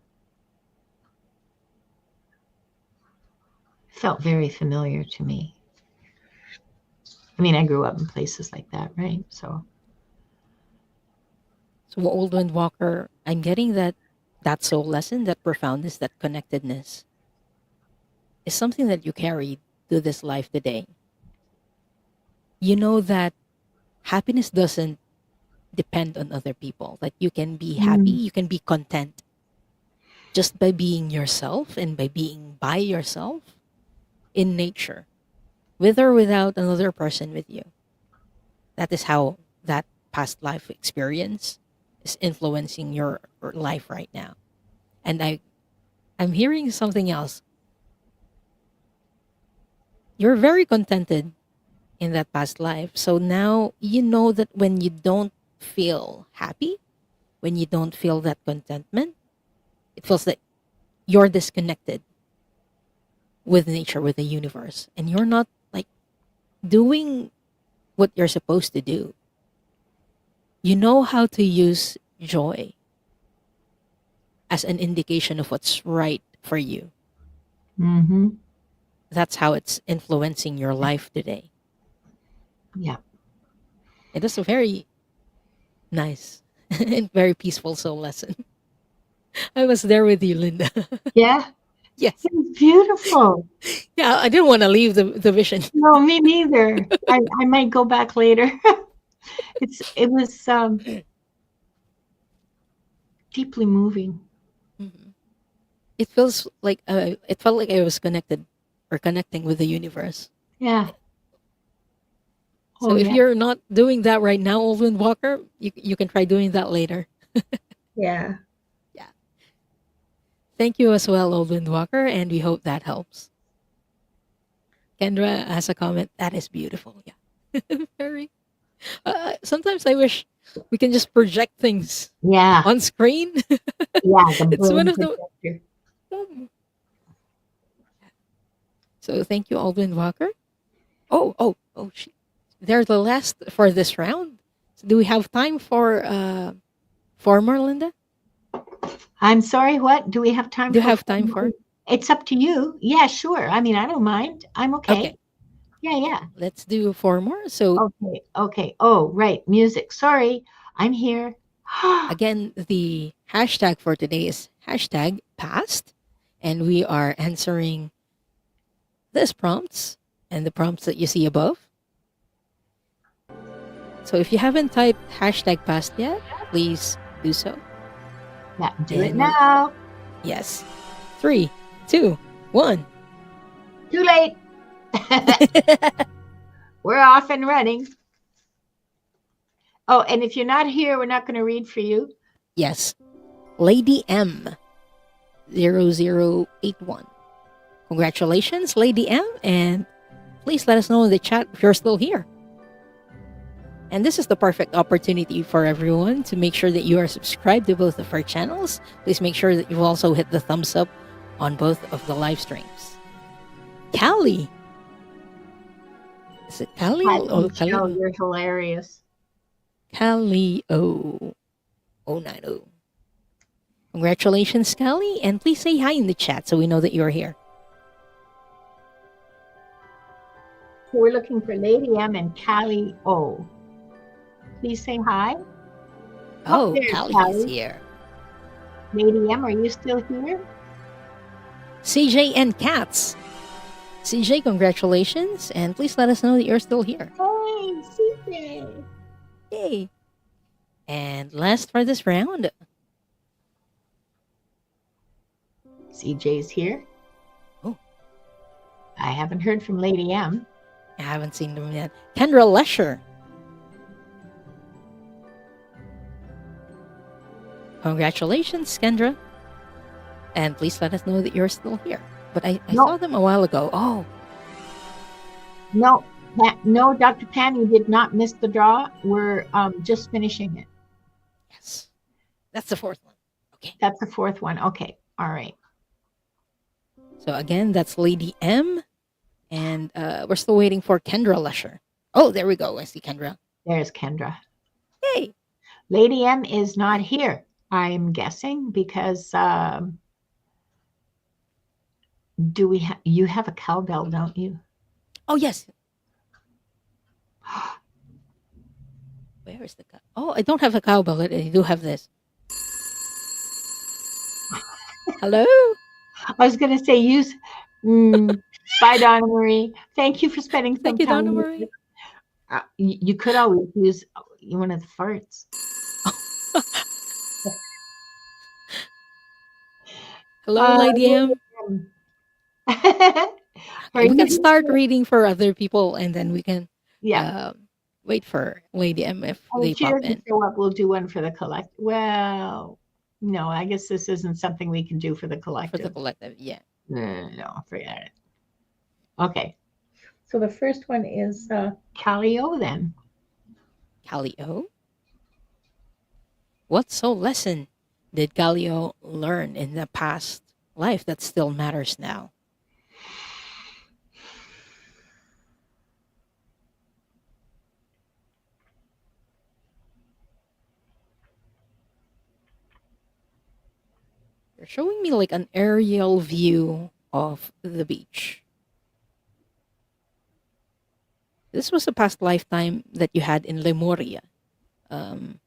S2: Felt very familiar to me. I mean, I grew up in places like that, right? So,
S1: So, Old Windwalker, I'm getting that soul lesson, that profoundness, that connectedness is something that you carried to this life today. You know that happiness doesn't depend on other people, that you can be happy,
S2: mm,
S1: you can be content just by being yourself and by being by yourself in nature, with or without another person with you. That is how that past life experience is influencing your life right now. And I'm hearing something else. You're very contented in that past life. So now you know that when you don't feel happy, when you don't feel that contentment, it feels like you're disconnected with nature, with the universe, and you're not like doing what you're supposed to do. You know how to use joy as an indication of what's right for you.
S2: Mm-hmm.
S1: That's how it's influencing your life today.
S2: Yeah.
S1: It is a very nice and very peaceful soul lesson. I was there with you, Linda.
S2: Yeah.
S1: Yes.
S2: It's beautiful.
S1: Yeah, I didn't want to leave the vision.
S2: No, me neither. I might go back later. It was deeply moving.
S1: Mhm. It feels like it felt like I was connected or connecting with the universe.
S2: Yeah.
S1: So
S2: Oh
S1: if
S2: yeah.
S1: you're not doing that right now, Oldwin Walker, you can try doing that later.
S2: Yeah.
S1: Yeah. Thank you as well, Oldwin Walker, and we hope that helps. Kendra has a comment. That is beautiful. Yeah. Very. Sometimes I wish we can just project things
S2: Yeah.
S1: on screen.
S2: Yeah. The
S1: It's one
S2: brain
S1: of the.
S2: projector.
S1: So thank you, Aldwin Walker. Oh, they're the last for this round. So do we have time for more, Linda?
S2: I'm sorry, what? Do we have time
S1: Do you
S2: for
S1: have
S2: four
S1: time
S2: more?
S1: for?
S2: It's up to you. Yeah, sure. I mean, I don't mind. I'm okay.
S1: Okay,
S2: Yeah, yeah.
S1: let's do four more. So
S2: Okay, okay. Oh, right. Music. Sorry. I'm here.
S1: again, the hashtag for today is hashtag past, and we are answering these prompts and the prompts that you see above. So if you haven't typed hashtag past yet, please do so.
S2: Yeah, do it
S1: And
S2: now.
S1: yes, 3, 2, 1.
S2: Too late. We're off and running. Oh, and if you're not here, we're not going to read for you.
S1: Yes, Lady M0081. Congratulations, Lady M, and please let us know in the chat if you're still here. And this is the perfect opportunity for everyone to make sure that you are subscribed to both of our channels. Please make sure that you've also hit the thumbs up on both of the live streams. Khalli. Is it Khalli
S2: Hi,
S1: or
S2: Michelle,
S1: Khalli?
S2: you're hilarious.
S1: Khalli 090. Congratulations, Khalli, and please say hi in the chat so we know that you're here.
S2: We're looking for Lady M and Khalli O. Please say hi.
S1: Oh,
S2: there's
S1: Khalli is
S2: Khalli.
S1: here.
S2: Lady M, are you still here?
S1: CJ and Cats. CJ, congratulations, and please let us know that you're still here.
S2: Hey, CJ.
S1: Yay. And last for this round,
S2: CJ's here.
S1: Oh.
S2: I haven't heard from Lady M.
S1: I haven't seen them yet. Kendra Lesher. Congratulations, Kendra. And please let us know that you're still here. But I
S2: No.
S1: saw them a while ago. Oh,
S2: No, no, Dr. Pan, you did not miss the draw. We're just finishing it.
S1: yes. That's the fourth one. Okay.
S2: That's the fourth one. Okay. All right.
S1: So again, that's Lady M. And we're still waiting for Kendra Lesher. Oh, there we go. I see Kendra.
S2: There's Kendra.
S1: Yay.
S2: Lady M is not here, I'm guessing, because you have a cowbell, don't you?
S1: Oh, yes. Where is the cow? Oh, I don't have a cowbell. I do have this. Hello?
S2: I was going to say use. Bye, Donna Marie. Thank you for spending some
S1: Thank you,
S2: time
S1: Donna
S2: with
S1: Marie.
S2: us. You could always use one of the farts.
S1: Hello, Lady M.
S2: Are
S1: We can
S2: you
S1: start reading for other people and then we can
S2: Yeah.
S1: Wait for Lady M if
S2: Oh,
S1: they
S2: she
S1: pop
S2: doesn't
S1: in
S2: show up. We'll do one for the collect. Well, no, I guess this isn't something we can do for the
S1: for the
S2: collective.
S1: collective. Yeah.
S2: No, forget it. Okay. So the first one is Khalli then.
S1: Khalli O. What soul lesson did Galileo learn in the past life that still matters now? You're showing me like an aerial view of the beach. This was a past lifetime that you had in Lemuria, um,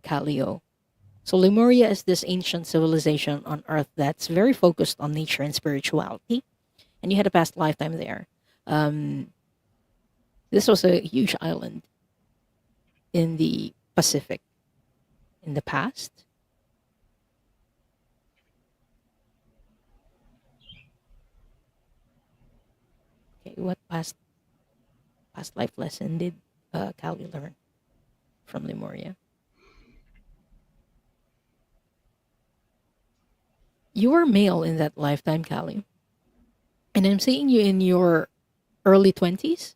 S1: Calio. So Lemuria is this ancient civilization on Earth that's very focused on nature and spirituality, and you had a past lifetime there. Um, this was a huge island in the Pacific in the past. Okay, what past life lesson did Callie learn from Lemuria? You were male in that lifetime, Callie, and I'm seeing you in your early 20s.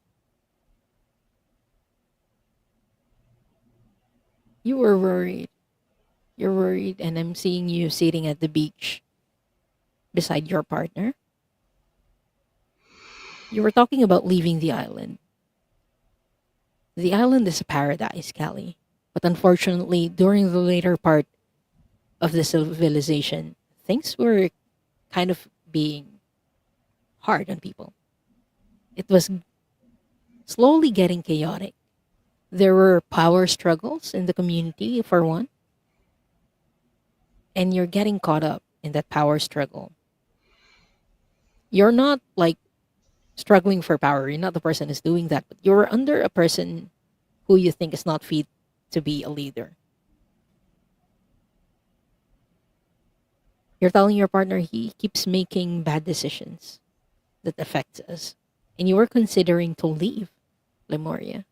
S1: You were worried. You're worried, and I'm seeing you sitting at the beach beside your partner. You were talking about leaving the island. The island is a paradise, Callie, but unfortunately, during the later part of the civilization, things were kind of being hard on people. It was slowly getting chaotic. There were power struggles in the community, for one, and you're getting caught up in that power struggle. You're not like struggling for power. You're not the person who's doing that, but you're under a person who you think is not fit to be a leader. You're telling your partner he keeps making bad decisions that affect us, and you were considering to leave Lemuria.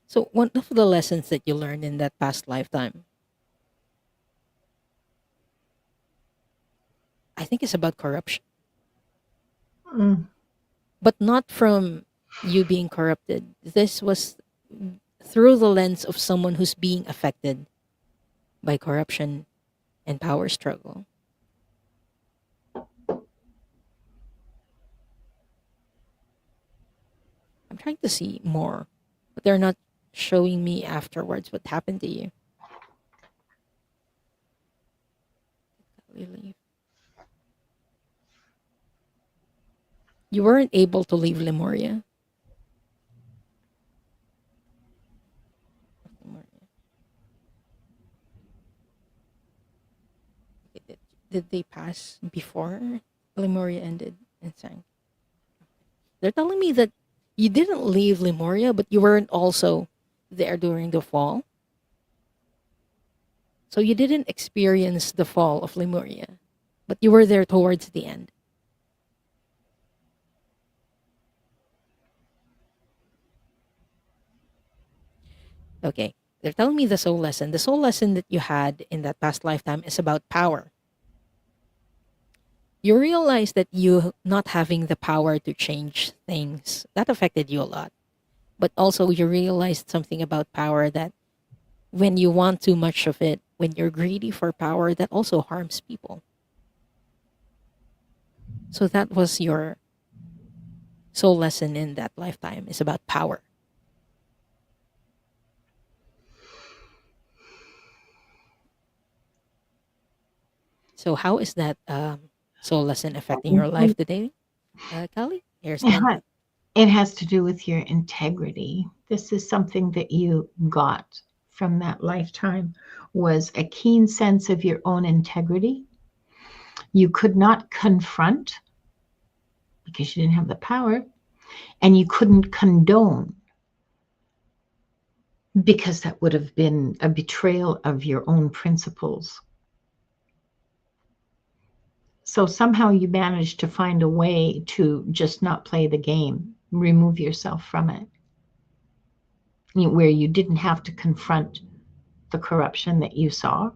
S1: So one of the lessons that you learned in that past lifetime, I think, is about corruption,
S2: Mm.
S1: but not from you being corrupted. This was through the lens of someone who's being affected by corruption and power struggle. I'm trying to see more, but they're not showing me afterwards what happened to you. Really, you weren't able to leave Lemuria. Did they pass before Lemuria ended and sank? They're telling me that you didn't leave Lemuria, but you weren't also there during the fall. So you didn't experience the fall of Lemuria, but you were there towards the end. Okay. They're telling me the soul lesson. The soul lesson that you had in that past lifetime is about power. You realize that you not having the power to change things, that affected you a lot. But also you realized something about power, that when you want too much of it, when you're greedy for power, that also harms people. So that was your soul lesson in that lifetime, is about power. So how is that soul lesson affecting your life today, Kali? Here's Kendra.
S2: It has to do with your integrity. This is something that you got from that lifetime, was a keen sense of your own integrity. You could not confront because you didn't have the power, and you couldn't condone because that would have been a betrayal of your own principles. So somehow you managed to find a way to just not play the game, remove yourself from it, where you didn't have to confront the corruption that you saw,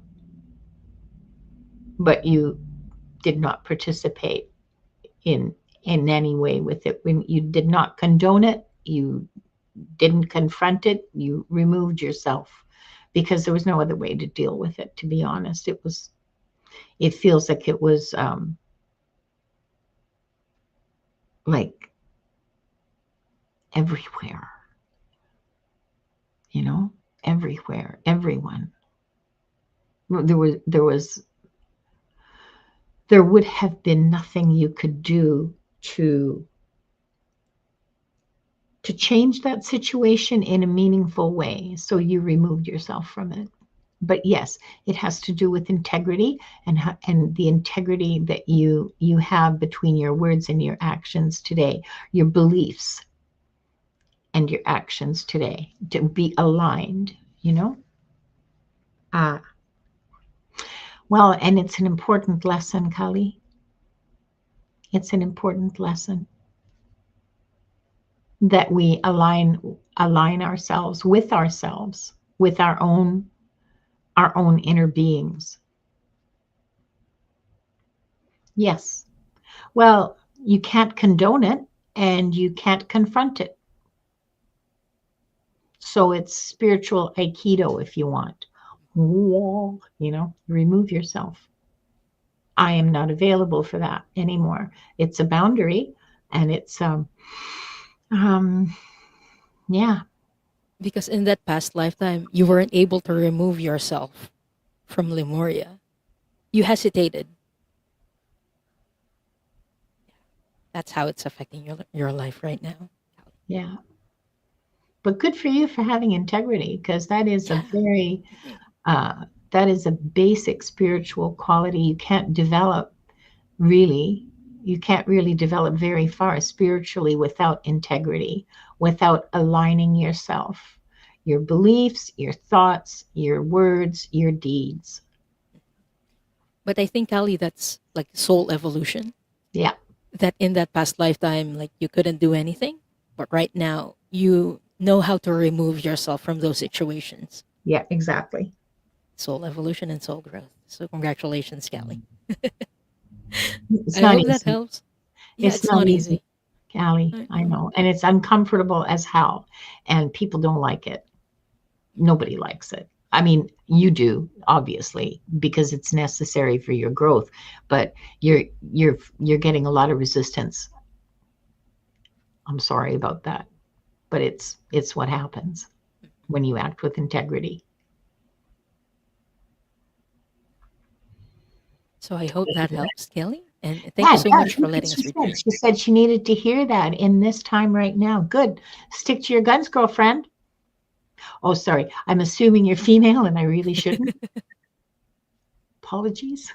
S2: but you did not participate in any way with it. When you did not condone it, you didn't confront it, you removed yourself, because there was no other way to deal with it, to be honest. It feels like it was like everywhere, everywhere, everyone. There would have been nothing you could do to change that situation in a meaningful way. So you removed yourself from it. But yes, it has to do with integrity, and the integrity that you have between your words and your actions today, your beliefs and your actions today, to be aligned, Well, and it's an important lesson, Khalli. It's an important lesson that we align ourselves, with our own inner beings. Yes. Well, you can't condone it and you can't confront it. So it's spiritual Aikido, if you want. Remove yourself. I am not available for that anymore. It's a boundary, and it's yeah.
S1: Because in that past lifetime, you weren't able to remove yourself from Lemuria. You hesitated. That's how it's affecting your life right now.
S2: Yeah. But good for you for having integrity, because that is a very, that is a basic spiritual quality you can't develop really. You can't really develop very far spiritually without integrity, without aligning yourself, your beliefs, your thoughts, your words, your deeds.
S1: But I think, Khalli, that's like soul evolution.
S2: Yeah.
S1: That in that past lifetime, like you couldn't do anything, but right now you know how to remove yourself from those situations.
S2: Yeah, exactly.
S1: Soul evolution and soul growth. So congratulations, Khalli.
S2: It's
S1: I
S2: not
S1: hope that
S2: easy.
S1: helps. Yeah,
S2: It's
S1: it's
S2: not
S1: not
S2: easy,
S1: easy.
S2: Khalli.
S1: I
S2: I
S1: know.
S2: know. And it's uncomfortable as hell. And people don't like it. Nobody likes it. I mean, you do, obviously, because it's necessary for your growth, but you're getting a lot of resistance. I'm sorry about that, but it's what happens when you act with integrity.
S1: So I hope that helps, Kelly. And thank
S2: Yeah,
S1: you
S2: it
S1: so
S2: does.
S1: much for
S2: Look what
S1: letting
S2: she
S1: us read
S2: said.
S1: for you.
S2: She said she needed to hear that in this time right now. Good. Stick to your guns, girlfriend. Oh, sorry. I'm assuming you're female and I really shouldn't. Apologies.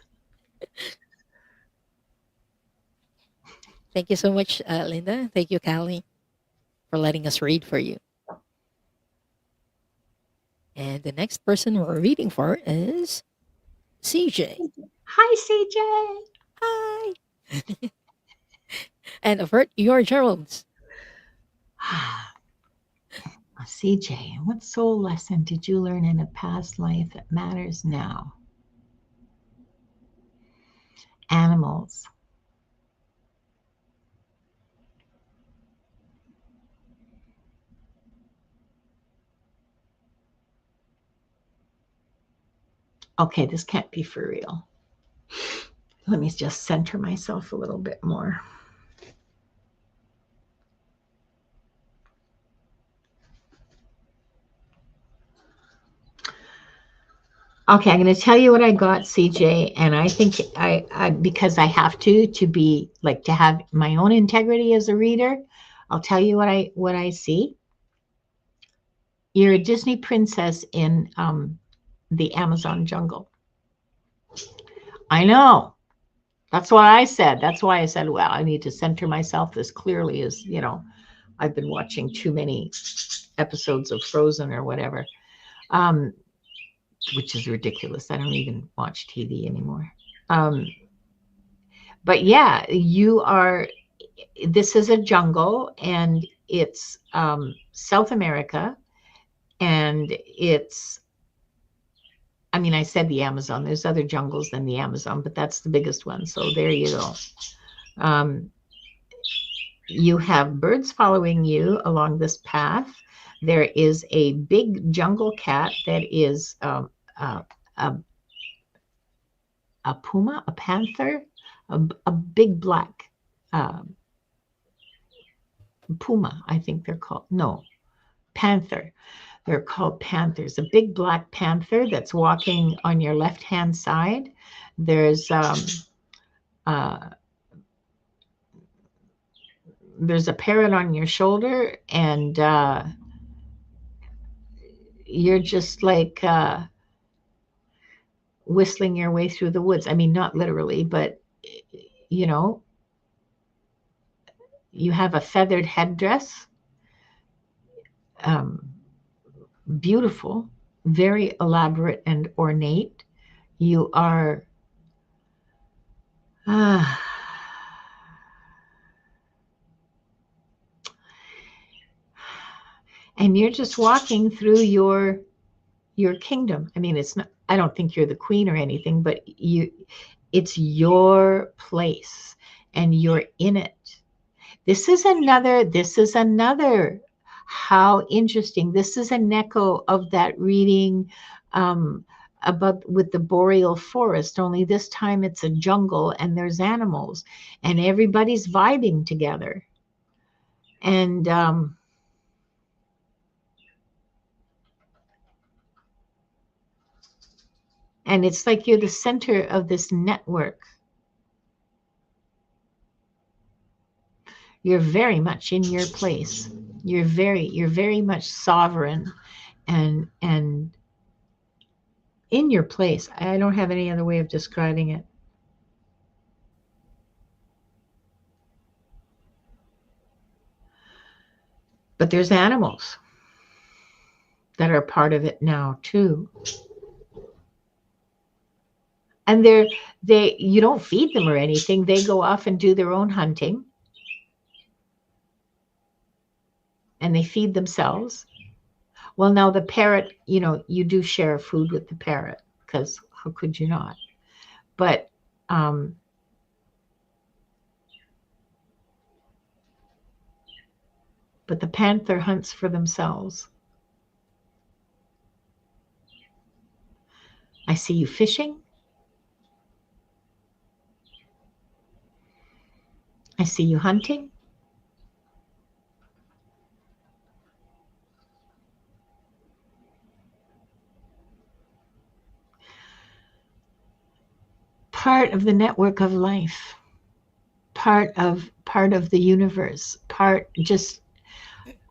S1: Thank you so much, Linda. Thank you, Khalli, for letting us read for you. And the next person we're reading for is CJ.
S2: Hi, CJ.
S1: Hi. And avert your gerunds.
S2: CJ, what soul lesson did you learn in a past life that matters now? Animals. Okay, this can't be for real. Let me just center myself a little bit more. Okay, I'm going to tell you what I got, CJ, and I think I because I have to be like to have my own integrity as a reader. I'll tell you what I see. You're a Disney princess in the Amazon jungle. I know. That's what I said. That's why I said, well, I need to center myself as clearly as, I've been watching too many episodes of Frozen or whatever, um, which is ridiculous. I don't even watch TV anymore. Um, but yeah, you are. This is a jungle, and it's South America, and it's. I mean, I said the Amazon. There's other jungles than the Amazon, but that's the biggest one. So there you go. Um, you have birds following you along this path. There is a big jungle cat that is uh, a, a puma, a panther, a big black um, puma, I think they're called. No, panther. They're called panthers. A big black panther that's walking on your left hand side. There's uh, there's a parrot on your shoulder, and you're just like whistling your way through the woods. I mean, not literally, but you know, you have a feathered headdress, um, beautiful, very elaborate and ornate. You are, ah, and you're just walking through your kingdom. I mean, it's not. I don't think you're the queen or anything, but it's your place, and you're in it. This is another how interesting. This is an echo of that reading um, about with the boreal forest, only this time it's a jungle and there's animals and everybody's vibing together. And it's like you're the center of this network. You're very much in your place. You're very much sovereign and in your place. I don't have any other way of describing it. But there's animals that are part of it now too. And they you don't feed them or anything. They go off and do their own hunting. And they feed themselves. Well, now the parrot, you do share food with the parrot because how could you not? But um, but the panther hunts for themselves. I see you fishing. I see you hunting. Part of the network of life, part of the universe, part just.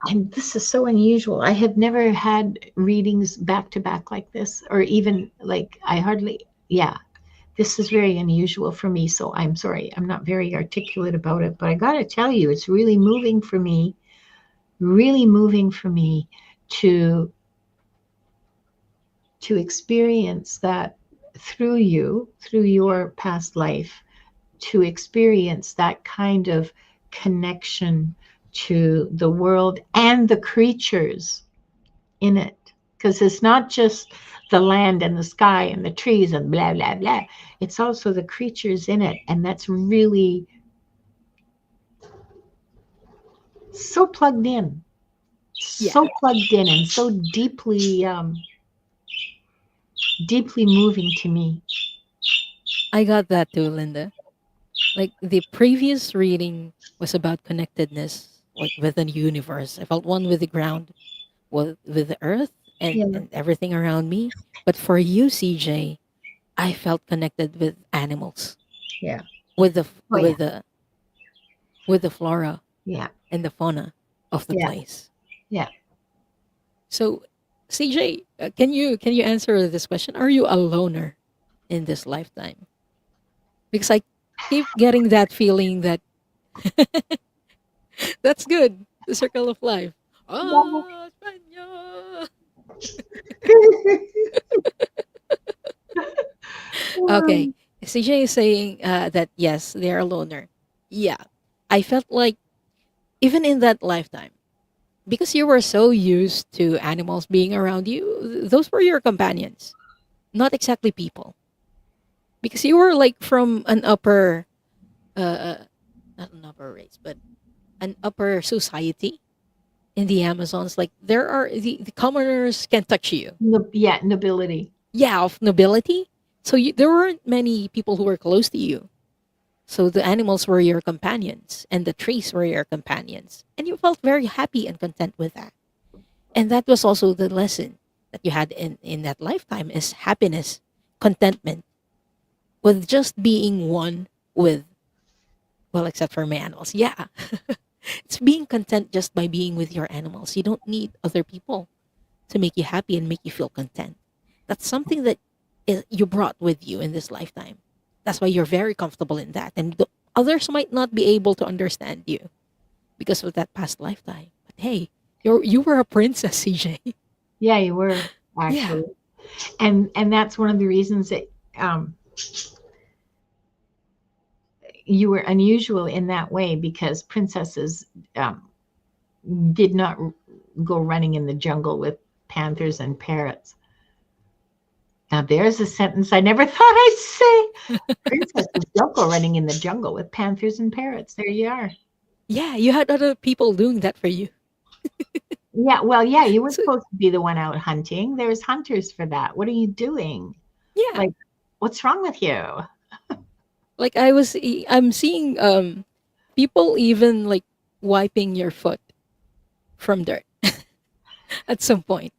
S2: And this is so unusual. I have never had readings back to back like this, or even like yeah, this is very unusual for me. So I'm sorry, I'm not very articulate about it, but I got to tell you, it's really moving for me to experience that through your past life, to experience that kind of connection to the world and the creatures in it. Because it's not just the land and the sky and the trees and blah, blah, blah. It's also the creatures in it. And that's really so plugged in,
S1: Yeah,
S2: and so deeply moving to me.
S1: I got that too, Linda. Like the previous reading was about connectedness, like with the universe. I felt one with the ground, with the earth, and
S2: Yeah,
S1: everything around me. But for you, CJ, I felt connected with animals,
S2: yeah.
S1: with the
S2: Oh, yeah,
S1: flora
S2: yeah,
S1: and the fauna of the
S2: yeah,
S1: place.
S2: yeah.
S1: So, CJ, can you answer this question? Are you a loner in this lifetime? Because I keep getting that feeling that that's good. The circle of life.
S2: Well,
S1: Oh, Okay. CJ is saying that yes, they're a loner. Yeah. I felt like even in that lifetime, because you were so used to animals being around you, those were your companions, not exactly people. Because you were like from an upper, not an upper race, but an upper society in the Amazons. Like there are the commoners can touch you.
S2: Yeah, nobility.
S1: Yeah, of nobility. So there weren't many people who were close to you. So the animals were your companions and the trees were your companions. And you felt very happy and content with that. And that was also the lesson that you had in that lifetime is happiness, contentment with just being one with, well, except for my animals. Yeah. It's being content just by being with your animals. You don't need other people to make you happy and make you feel content. That's something that you brought with you in this lifetime. That's why you're very comfortable in that. And the others might not be able to understand you because of that past lifetime. But hey, you were a princess, CJ.
S2: Yeah, you were
S1: Yeah.
S2: actually, and that's one of the reasons that um, you were unusual in that way because princesses um, did not go running in the jungle with panthers and parrots. Now, there's a sentence I never thought I'd say. Princesses don't go running in the jungle with panthers and parrots. There you are.
S1: Yeah, you had other people doing that for you.
S2: Yeah, well, yeah, you were
S1: So,
S2: supposed to be the one out hunting. There's hunters for that. What are you doing?
S1: yeah.
S2: Like, what's wrong with you?
S1: Like I'm seeing people even like wiping your foot from dirt at some point.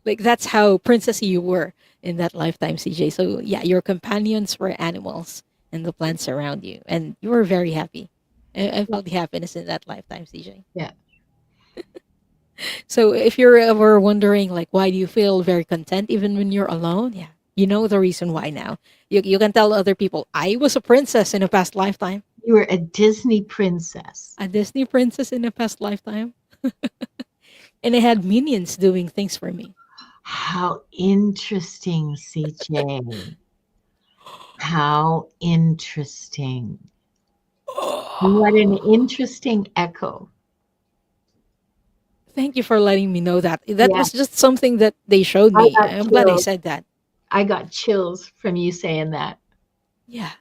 S1: Like that's how princessy you were in that lifetime, CJ. So yeah, your companions were animals and the plants around you, and you were very happy. I
S2: Yeah,
S1: felt the happiness in that lifetime, CJ.
S2: yeah.
S1: So if you're ever wondering, like, why do you feel very content even when you're alone? Yeah, you know the reason why now. You can tell other people, I was a princess in a past lifetime,
S2: You were a Disney princess.
S1: a Disney princess in a past lifetime, and I had minions doing things for me.
S2: How interesting, CJ. How interesting. What an interesting echo.
S1: Thank you for letting me know that. That
S2: Yeah,
S1: was just something that they showed
S2: I
S1: me.
S2: got
S1: I'm glad I
S2: chills.
S1: said that.
S2: I got chills from you saying that.
S1: Yeah,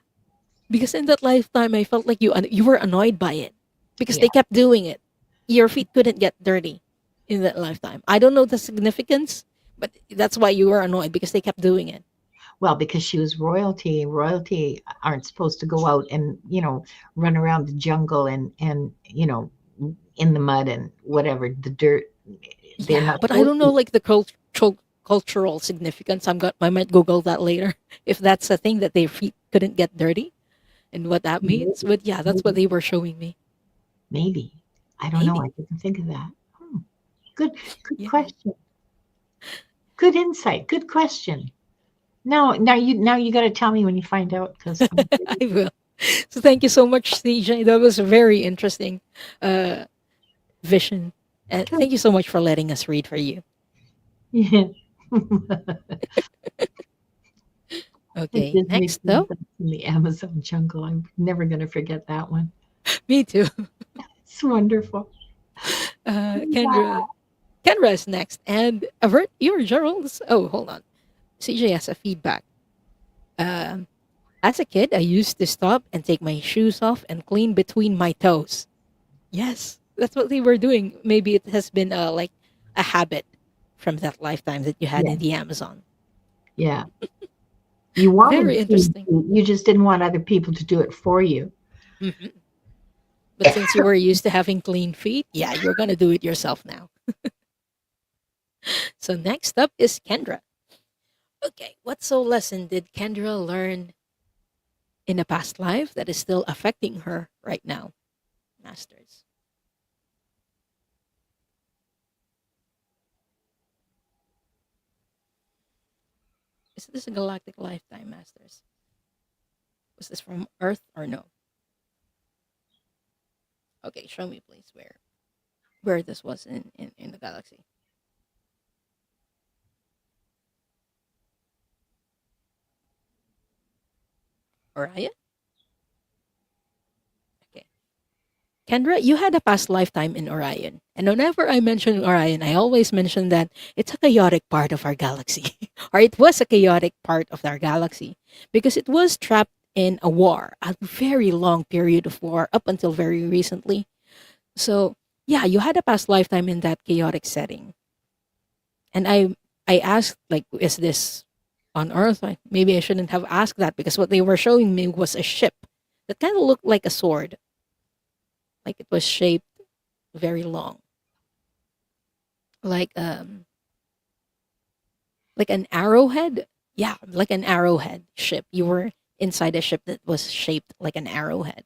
S1: because in that lifetime, I felt like you were annoyed by it because
S2: Yeah.
S1: they kept doing it. Your feet couldn't get dirty in that lifetime. I don't know the significance, but that's why you were annoyed because they kept doing it.
S2: Well, because she was royalty. Royalty aren't supposed to go out and, run around the jungle and in the mud and whatever, the dirt. They're
S1: Yeah,
S2: not
S1: but I
S2: supposed
S1: don't know
S2: to.
S1: like the cultural significance. I might Google that later if that's a thing that their feet couldn't get dirty and what that means.
S2: Maybe,
S1: But yeah, that's what
S2: maybe,
S1: they were showing me.
S2: maybe. I don't know.
S1: Maybe.
S2: I didn't think of that. Hmm. Good, good
S1: Yeah,
S2: question. Good insight. Good question. Now you got to tell me when you find out because I'm
S1: I will. So thank you so much, CJ. That was a very interesting uh, vision.
S2: good.
S1: Thank you so much for letting us read for you.
S2: Yeah. A
S1: Okay,
S2: Disney
S1: next up,
S2: princess in the Amazon jungle. I'm never going to forget that one.
S1: me too.
S2: It's wonderful.
S1: Kendra. Kendra is next. And avert your Gerald's. Oh, hold on. CJ has a feedback. Um, as a kid, I used to stop and take my shoes off and clean between my toes. Yes, that's what they were doing. Maybe it has been like a habit from that lifetime that you had
S2: Yeah,
S1: in the Amazon.
S2: yeah. You wanted
S1: Very
S2: to,
S1: interesting.
S2: you just didn't want other people to do it for you.
S1: Mhm. But since you were used to having clean feet, yeah, you're gonna do it yourself now. So next up is Kendra. Okay, what soul lesson did Kendra learn in a past life that is still affecting her right now? Masters. Is this a galactic lifetime, Masters? Was this from Earth or no? Okay, show me please where this was in the galaxy. Orion? Okay. Kendra, you had a past lifetime in Orion. And whenever I mention Orion, I always mention that it's a chaotic part of our galaxy, or it was a chaotic part of our galaxy, because it was trapped in a war, a very long period of war up until very recently. So, yeah, you had a past lifetime in that chaotic setting. And I asked, like, is this on Earth? Maybe I shouldn't have asked that because what they were showing me was a ship that kind of looked like a sword, like it was shaped very long, like um, like an arrowhead. Yeah, like an arrowhead ship. You were inside a ship that was shaped like an arrowhead,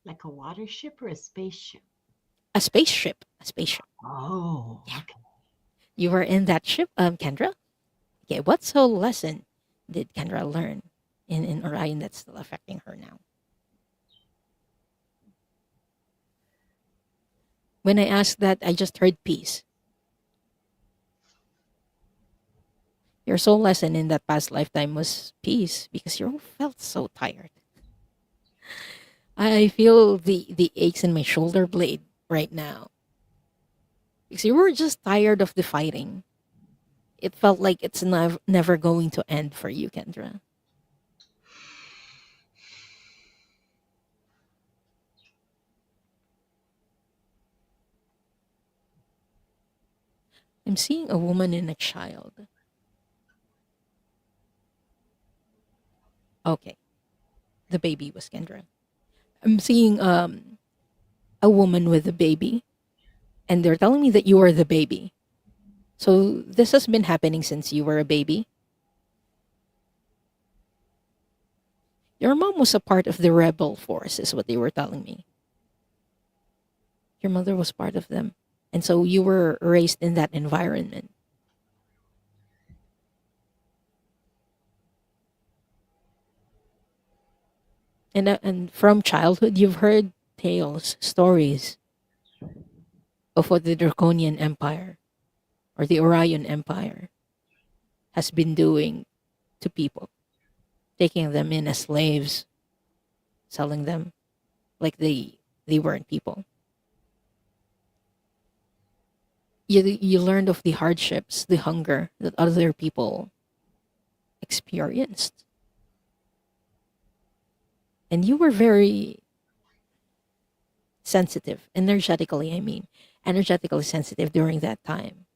S2: Like a water ship or a spaceship?
S1: a spaceship, a spaceship.
S2: Oh,
S1: Yeah,
S2: okay.
S1: you were in that ship, Kendra. Okay, what soul lesson did Kendra learn in Orion that's still affecting her now? When I asked that, I just heard peace. Your soul lesson in that past lifetime was peace because you felt so tired. I feel the aches in my shoulder blade right now because you were just tired of the fighting. It felt like it's never going to end for you, Kendra. I'm seeing a woman and a child. Okay, the baby was Kendra. I'm seeing a woman with a baby, and they're telling me that you are the baby. So this has been happening since you were a baby. Your mom was a part of the rebel force, is what they were telling me. Your mother was part of them. And so you were raised in that environment. And from childhood, you've heard tales, stories of what the Draconian Empire or the Orion Empire has been doing to people, taking them in as slaves, selling them like they weren't people. You learned of the hardships, the hunger that other people experienced. And you were very sensitive, energetically, I mean, energetically sensitive during that time.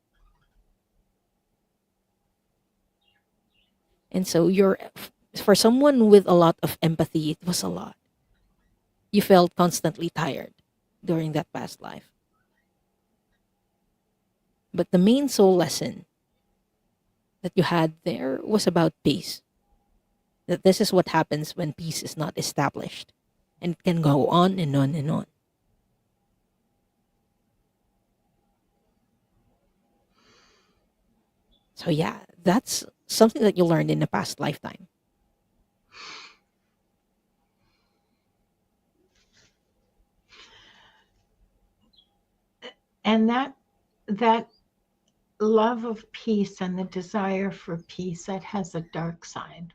S1: And so for someone with a lot of empathy, it was a lot. You felt constantly tired during that past life. But the main soul lesson that you had there was about peace. That this is what happens when peace is not established. And it can go on and on and on. So yeah, that's something that you learned in a past lifetime.
S2: And that love of peace and the desire for peace, that has a dark side.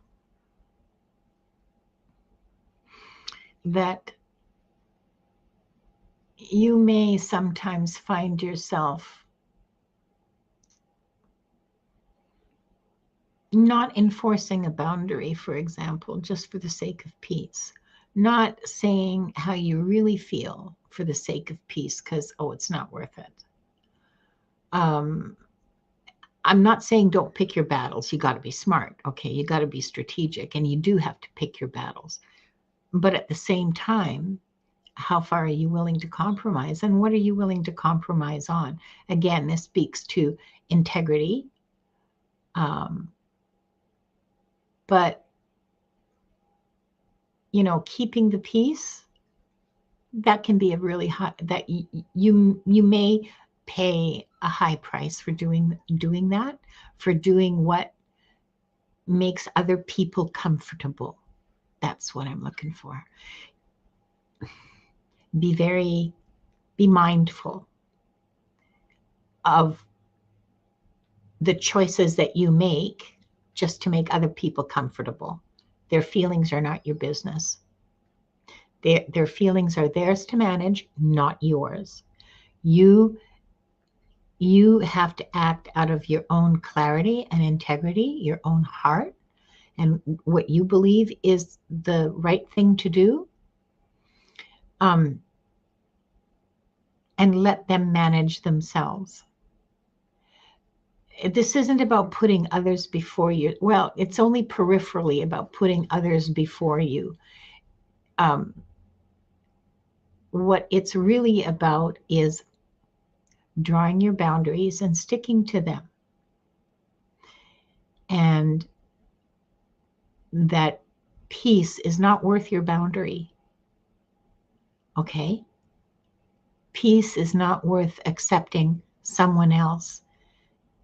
S2: That you may sometimes find yourself not enforcing a boundary, for example, just for the sake of peace, not saying how you really feel for the sake of peace because, oh, it's not worth it. I'm not saying don't pick your battles. You got to be smart. Okay. You got to be strategic and you do have to pick your battles. But at the same time, how far are you willing to compromise and what are you willing to compromise on? Again, this speaks to integrity. Um, but, keeping the peace, that can be a really high, that you may pay a high price for doing that, for doing what makes other people comfortable. That's what I'm looking for. Be very, be mindful of the choices that you make just to make other people comfortable. Their feelings are not your business. Their feelings are theirs to manage, not yours. You you have to act out of your own clarity and integrity, your own heart, and what you believe is the right thing to do, um, and let them manage themselves. This isn't about putting others before you. Well, it's only peripherally about putting others before you. Um, what it's really about is drawing your boundaries and sticking to them. And that peace is not worth your boundary. Okay? Peace is not worth accepting someone else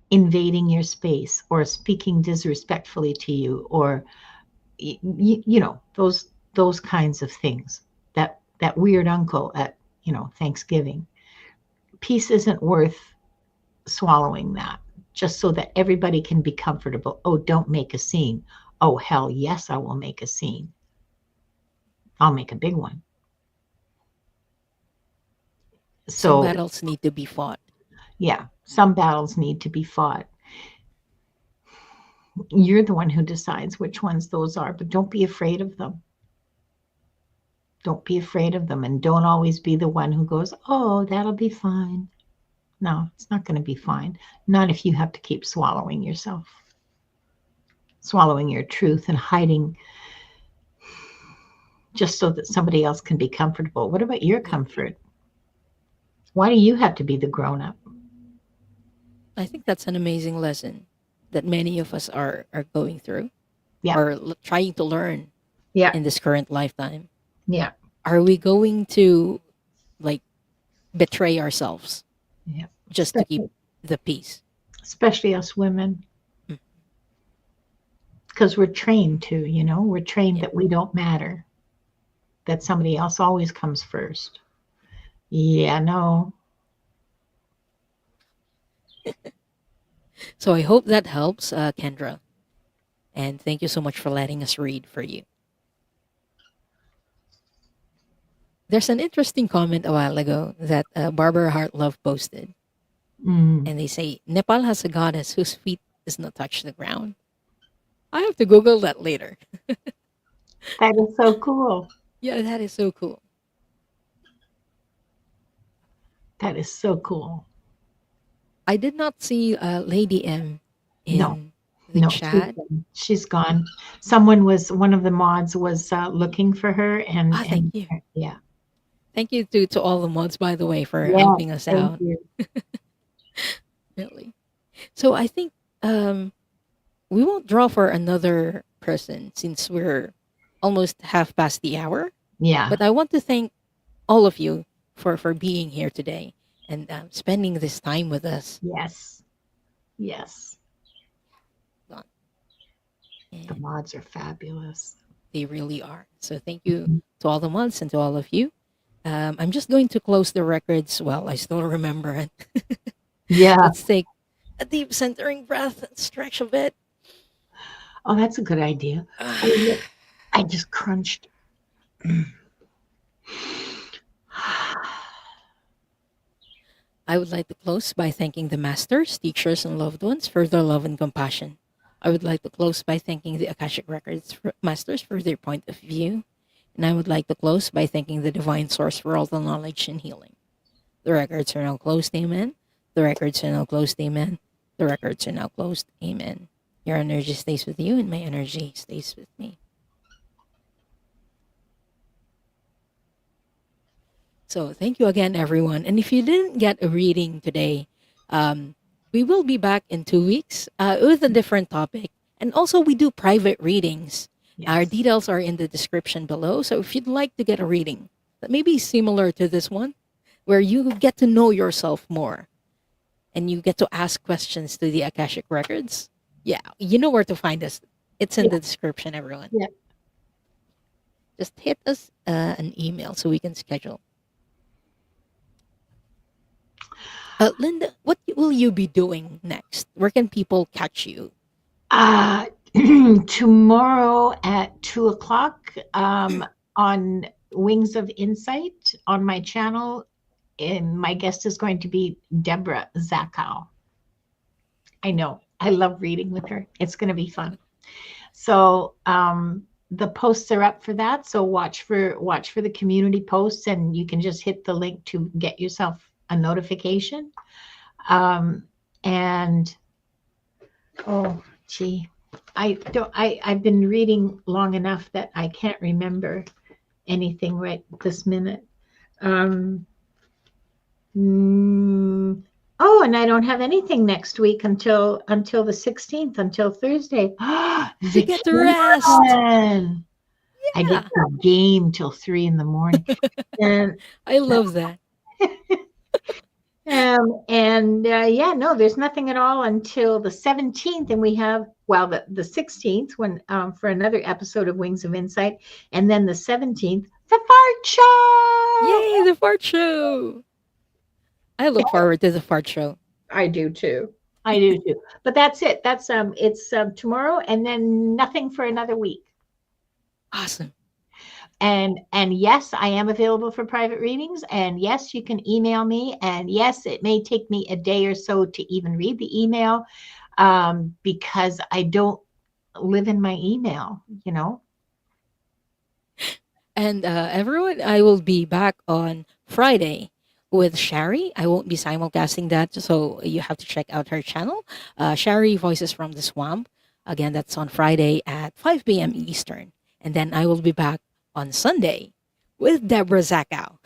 S2: invading your space or speaking disrespectfully to you, or those kinds of things. That weird uncle at Thanksgiving. Peace isn't worth swallowing that just so that everybody can be comfortable. Oh, don't make a scene. Oh, hell yes, I will make a scene. I'll make a big one.
S1: Some
S2: So
S1: battles need to be fought.
S2: yeah, some battles need to be fought. You're the one who decides which ones those are, but don't be afraid of them. Don't be afraid of them, and don't always be the one who goes, oh, that'll be fine. No, it's not going to be fine. Not if you have to keep swallowing yourself, swallowing your truth and hiding just so that somebody else can be comfortable. What about your comfort? Why do you have to be the grown up?
S1: I think that's an amazing lesson that many of us are going through
S2: Yeah,
S1: or trying to learn
S2: yeah,
S1: in this current lifetime.
S2: yeah,
S1: Are we going to like betray ourselves
S2: yeah.
S1: just to keep the peace?
S2: Especially us women,
S1: Mm.
S2: because we're trained to, we're trained
S1: Yeah.
S2: that we don't matter, that somebody else always comes first. Yeah, no.
S1: So I hope that helps, Kendra. And thank you so much for letting us read for you. There's an interesting comment a while ago that Barbara Hartlove posted.
S2: Mm,
S1: And they say, Nepal has a goddess whose feet does not touch the ground. I have to Google that later.
S2: that is so cool.
S1: Yeah, that is so cool.
S2: That is so cool.
S1: I did not see Lady M
S2: No,
S1: in the
S2: no,
S1: chat.
S2: she's gone. One of the mods was looking for her,
S1: Ah, thank you.
S2: yeah,
S1: Thank you to all the mods, by the way, for
S2: yeah,
S1: helping us
S2: thank
S1: out.
S2: you.
S1: Really. So I think we won't draw for another person since we're almost half past the hour.
S2: Yeah,
S1: But I want to thank all of you for being here today and spending this time with us.
S2: yes, yes. The
S1: And
S2: mods are fabulous.
S1: they really are. So thank you to all the mods and to all of you. I'm just going to close the records. Well, I still remember it.
S2: Yeah.
S1: Let's take a deep centering breath and stretch a bit.
S2: Oh, that's a good idea. Oh, look, I just crunched.
S1: I would like to close by thanking the masters, teachers, and loved ones for their love and compassion. I would like to close by thanking the Akashic Records masters for their point of view. And I would like to close by thanking the divine source for all the knowledge and healing. The records are now closed, amen. The records are now closed, amen. The records are now closed, amen. Your energy stays with you, and my energy stays with me. So thank you again, everyone. And if you didn't get a reading today, um, we will be back in 2 weeks with a different topic. And also, we do private readings. Our
S2: Yes.
S1: details are in the description below. So if you'd like to get a reading that may be similar to this one, where you get to know yourself more and you get to ask questions to the Akashic Records, yeah, you know where to find us. It's in
S2: Yeah.
S1: the description, everyone.
S2: Yeah.
S1: Just hit us an email so we can schedule. Linda, what will you be doing next? Where can people catch you?
S2: tomorrow at 2 o'clock on Wings of Insight on my channel. And my guest is going to be Deborah Zakow. I know. I love reading with her. It's going to be fun. So the posts are up for that. So watch for the community posts, and you can just hit the link to get yourself a notification. And oh, gee, I've been reading long enough that I can't remember anything right this minute. Oh, and I don't have anything next week until the 16th, until Thursday.
S1: You
S2: The
S1: get to rest.
S2: Kingdom. I get
S1: Yeah.
S2: to game till 3 in the morning. And
S1: I love that.
S2: yeah, no, there's nothing at all until the 17th, and we have the 16th when for another episode of Wings of Insight, and then the 17th, the fart show.
S1: Yay, the fart show. I look forward to the fart show.
S2: I do too. I do too. But that's it. That's it's tomorrow, and then nothing for another week.
S1: Awesome.
S2: And yes, I am available for private readings, and yes, you can email me, and yes, it may take me a day or so to even read the email because I don't live in my email,
S1: And everyone, I will be back on Friday with Shari. I won't be simulcasting that, so you have to check out her channel, Shari Voices from the Swamp. Again, that's on Friday at 5 p.m. Eastern. And then I will be back on Sunday with Deborah Zakow.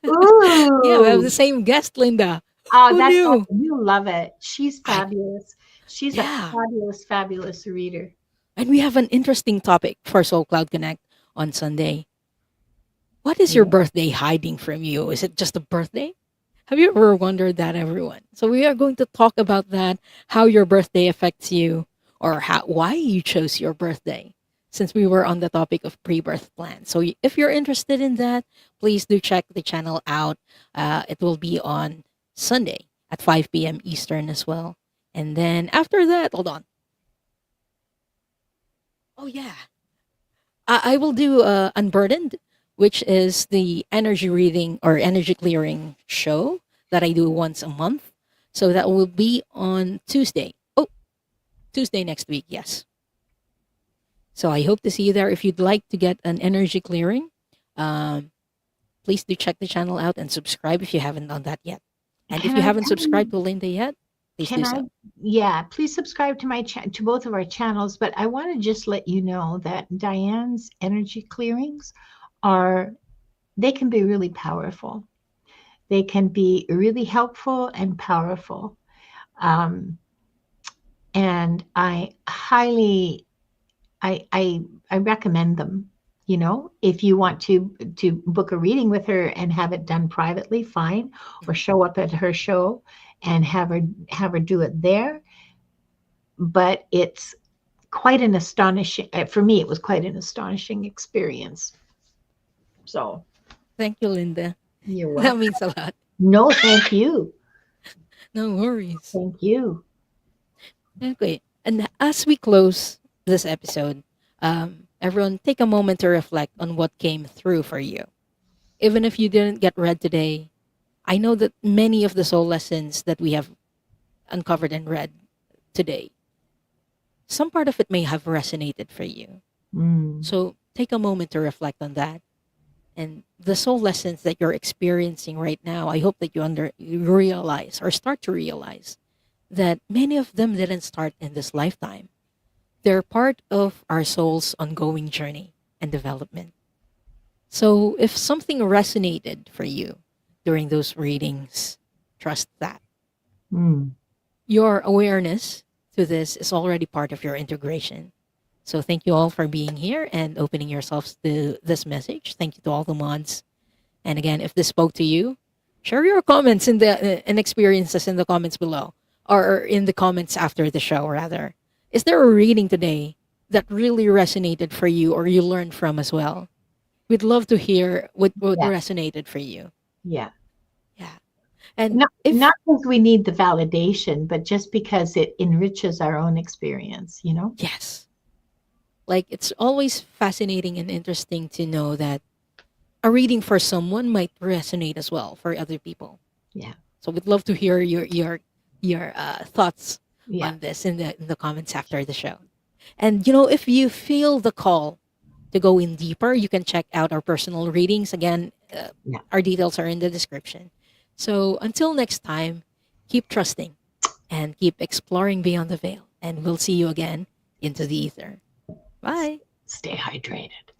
S1: Yeah, we have
S2: Ooh.
S1: the same guest, Linda.
S2: Oh,
S1: Who
S2: that's
S1: knew?
S2: awesome. You love it. She's
S1: I,
S2: fabulous. She's a
S1: yeah.
S2: fabulous, fabulous reader.
S1: And we have an interesting topic for Soul Cloud Connect on Sunday. What is your
S2: Yeah.
S1: birthday hiding from you? Is it just a birthday? Have you ever wondered that, everyone? So we are going to talk about that, how your birthday affects you, or why you chose your birthday, since we were on the topic of pre-birth plans. So if you're interested in that, please do check the channel out. It will be on Sunday at 5 p.m. Eastern as well. And then after that, hold on. Oh yeah, I will do Unburdened, which is the energy reading or energy clearing show that I do once a month. So that will be on Tuesday. Oh, Tuesday next week, yes. So I hope to see you there. If you'd like to get an energy clearing, um, please do check the channel out and subscribe if you haven't done that yet. And if
S2: Can
S1: you
S2: I
S1: haven't
S2: tell
S1: subscribed
S2: you?
S1: to Linda yet, please
S2: Can
S1: do
S2: I?
S1: so.
S2: Yeah, please subscribe to to both of our channels. But I want to just let you know that Diane's energy clearings are they can be really powerful. They can be really helpful and powerful. Um, and I recommend them. If you want to book a reading with her and have it done privately, fine, or show up at her show and have her do it there. But it's quite an astonishing for me. It was quite an astonishing experience. So
S1: Thank you, Linda.
S2: you're
S1: That
S2: welcome.
S1: means a lot.
S2: No, thank you.
S1: No worries.
S2: Thank you.
S1: Okay. And as we close this episode, everyone take a moment to reflect on what came through for you. Even if you didn't get read today, I know that many of the soul lessons that we have uncovered and read today, some part of it may have resonated for you.
S2: Mm.
S1: So take a moment to reflect on that. And the soul lessons that you're experiencing right now, I hope that you realize or start to realize that many of them didn't start in this lifetime. They're part of our soul's ongoing journey and development. So if something resonated for you during those readings, trust that.
S2: Mm.
S1: Your awareness to this is already part of your integration. So thank you all for being here and opening yourselves to this message. Thank you to all the mods. And again, if this spoke to you, share your comments in the and experiences in the comments below or in the comments after the show rather. Is there a reading today that really resonated for you or you learned from as well? We'd love to hear what
S2: Yeah,
S1: resonated for you.
S2: yeah.
S1: Yeah. And
S2: Not
S1: if
S2: because we need the validation, but just because it enriches our own experience.
S1: yes, Like, it's always fascinating and interesting to know that a reading for someone might resonate as well for other people.
S2: Yeah.
S1: So we'd love to hear your thoughts
S2: Yeah.
S1: on this in the comments after the show. And you know, if you feel the call to go in deeper, you can check out our personal readings. Again,
S2: Yeah.
S1: our details are in the description. So until next time, keep trusting and keep exploring beyond the veil. And we'll see you again into the ether. Bye.
S2: Stay hydrated.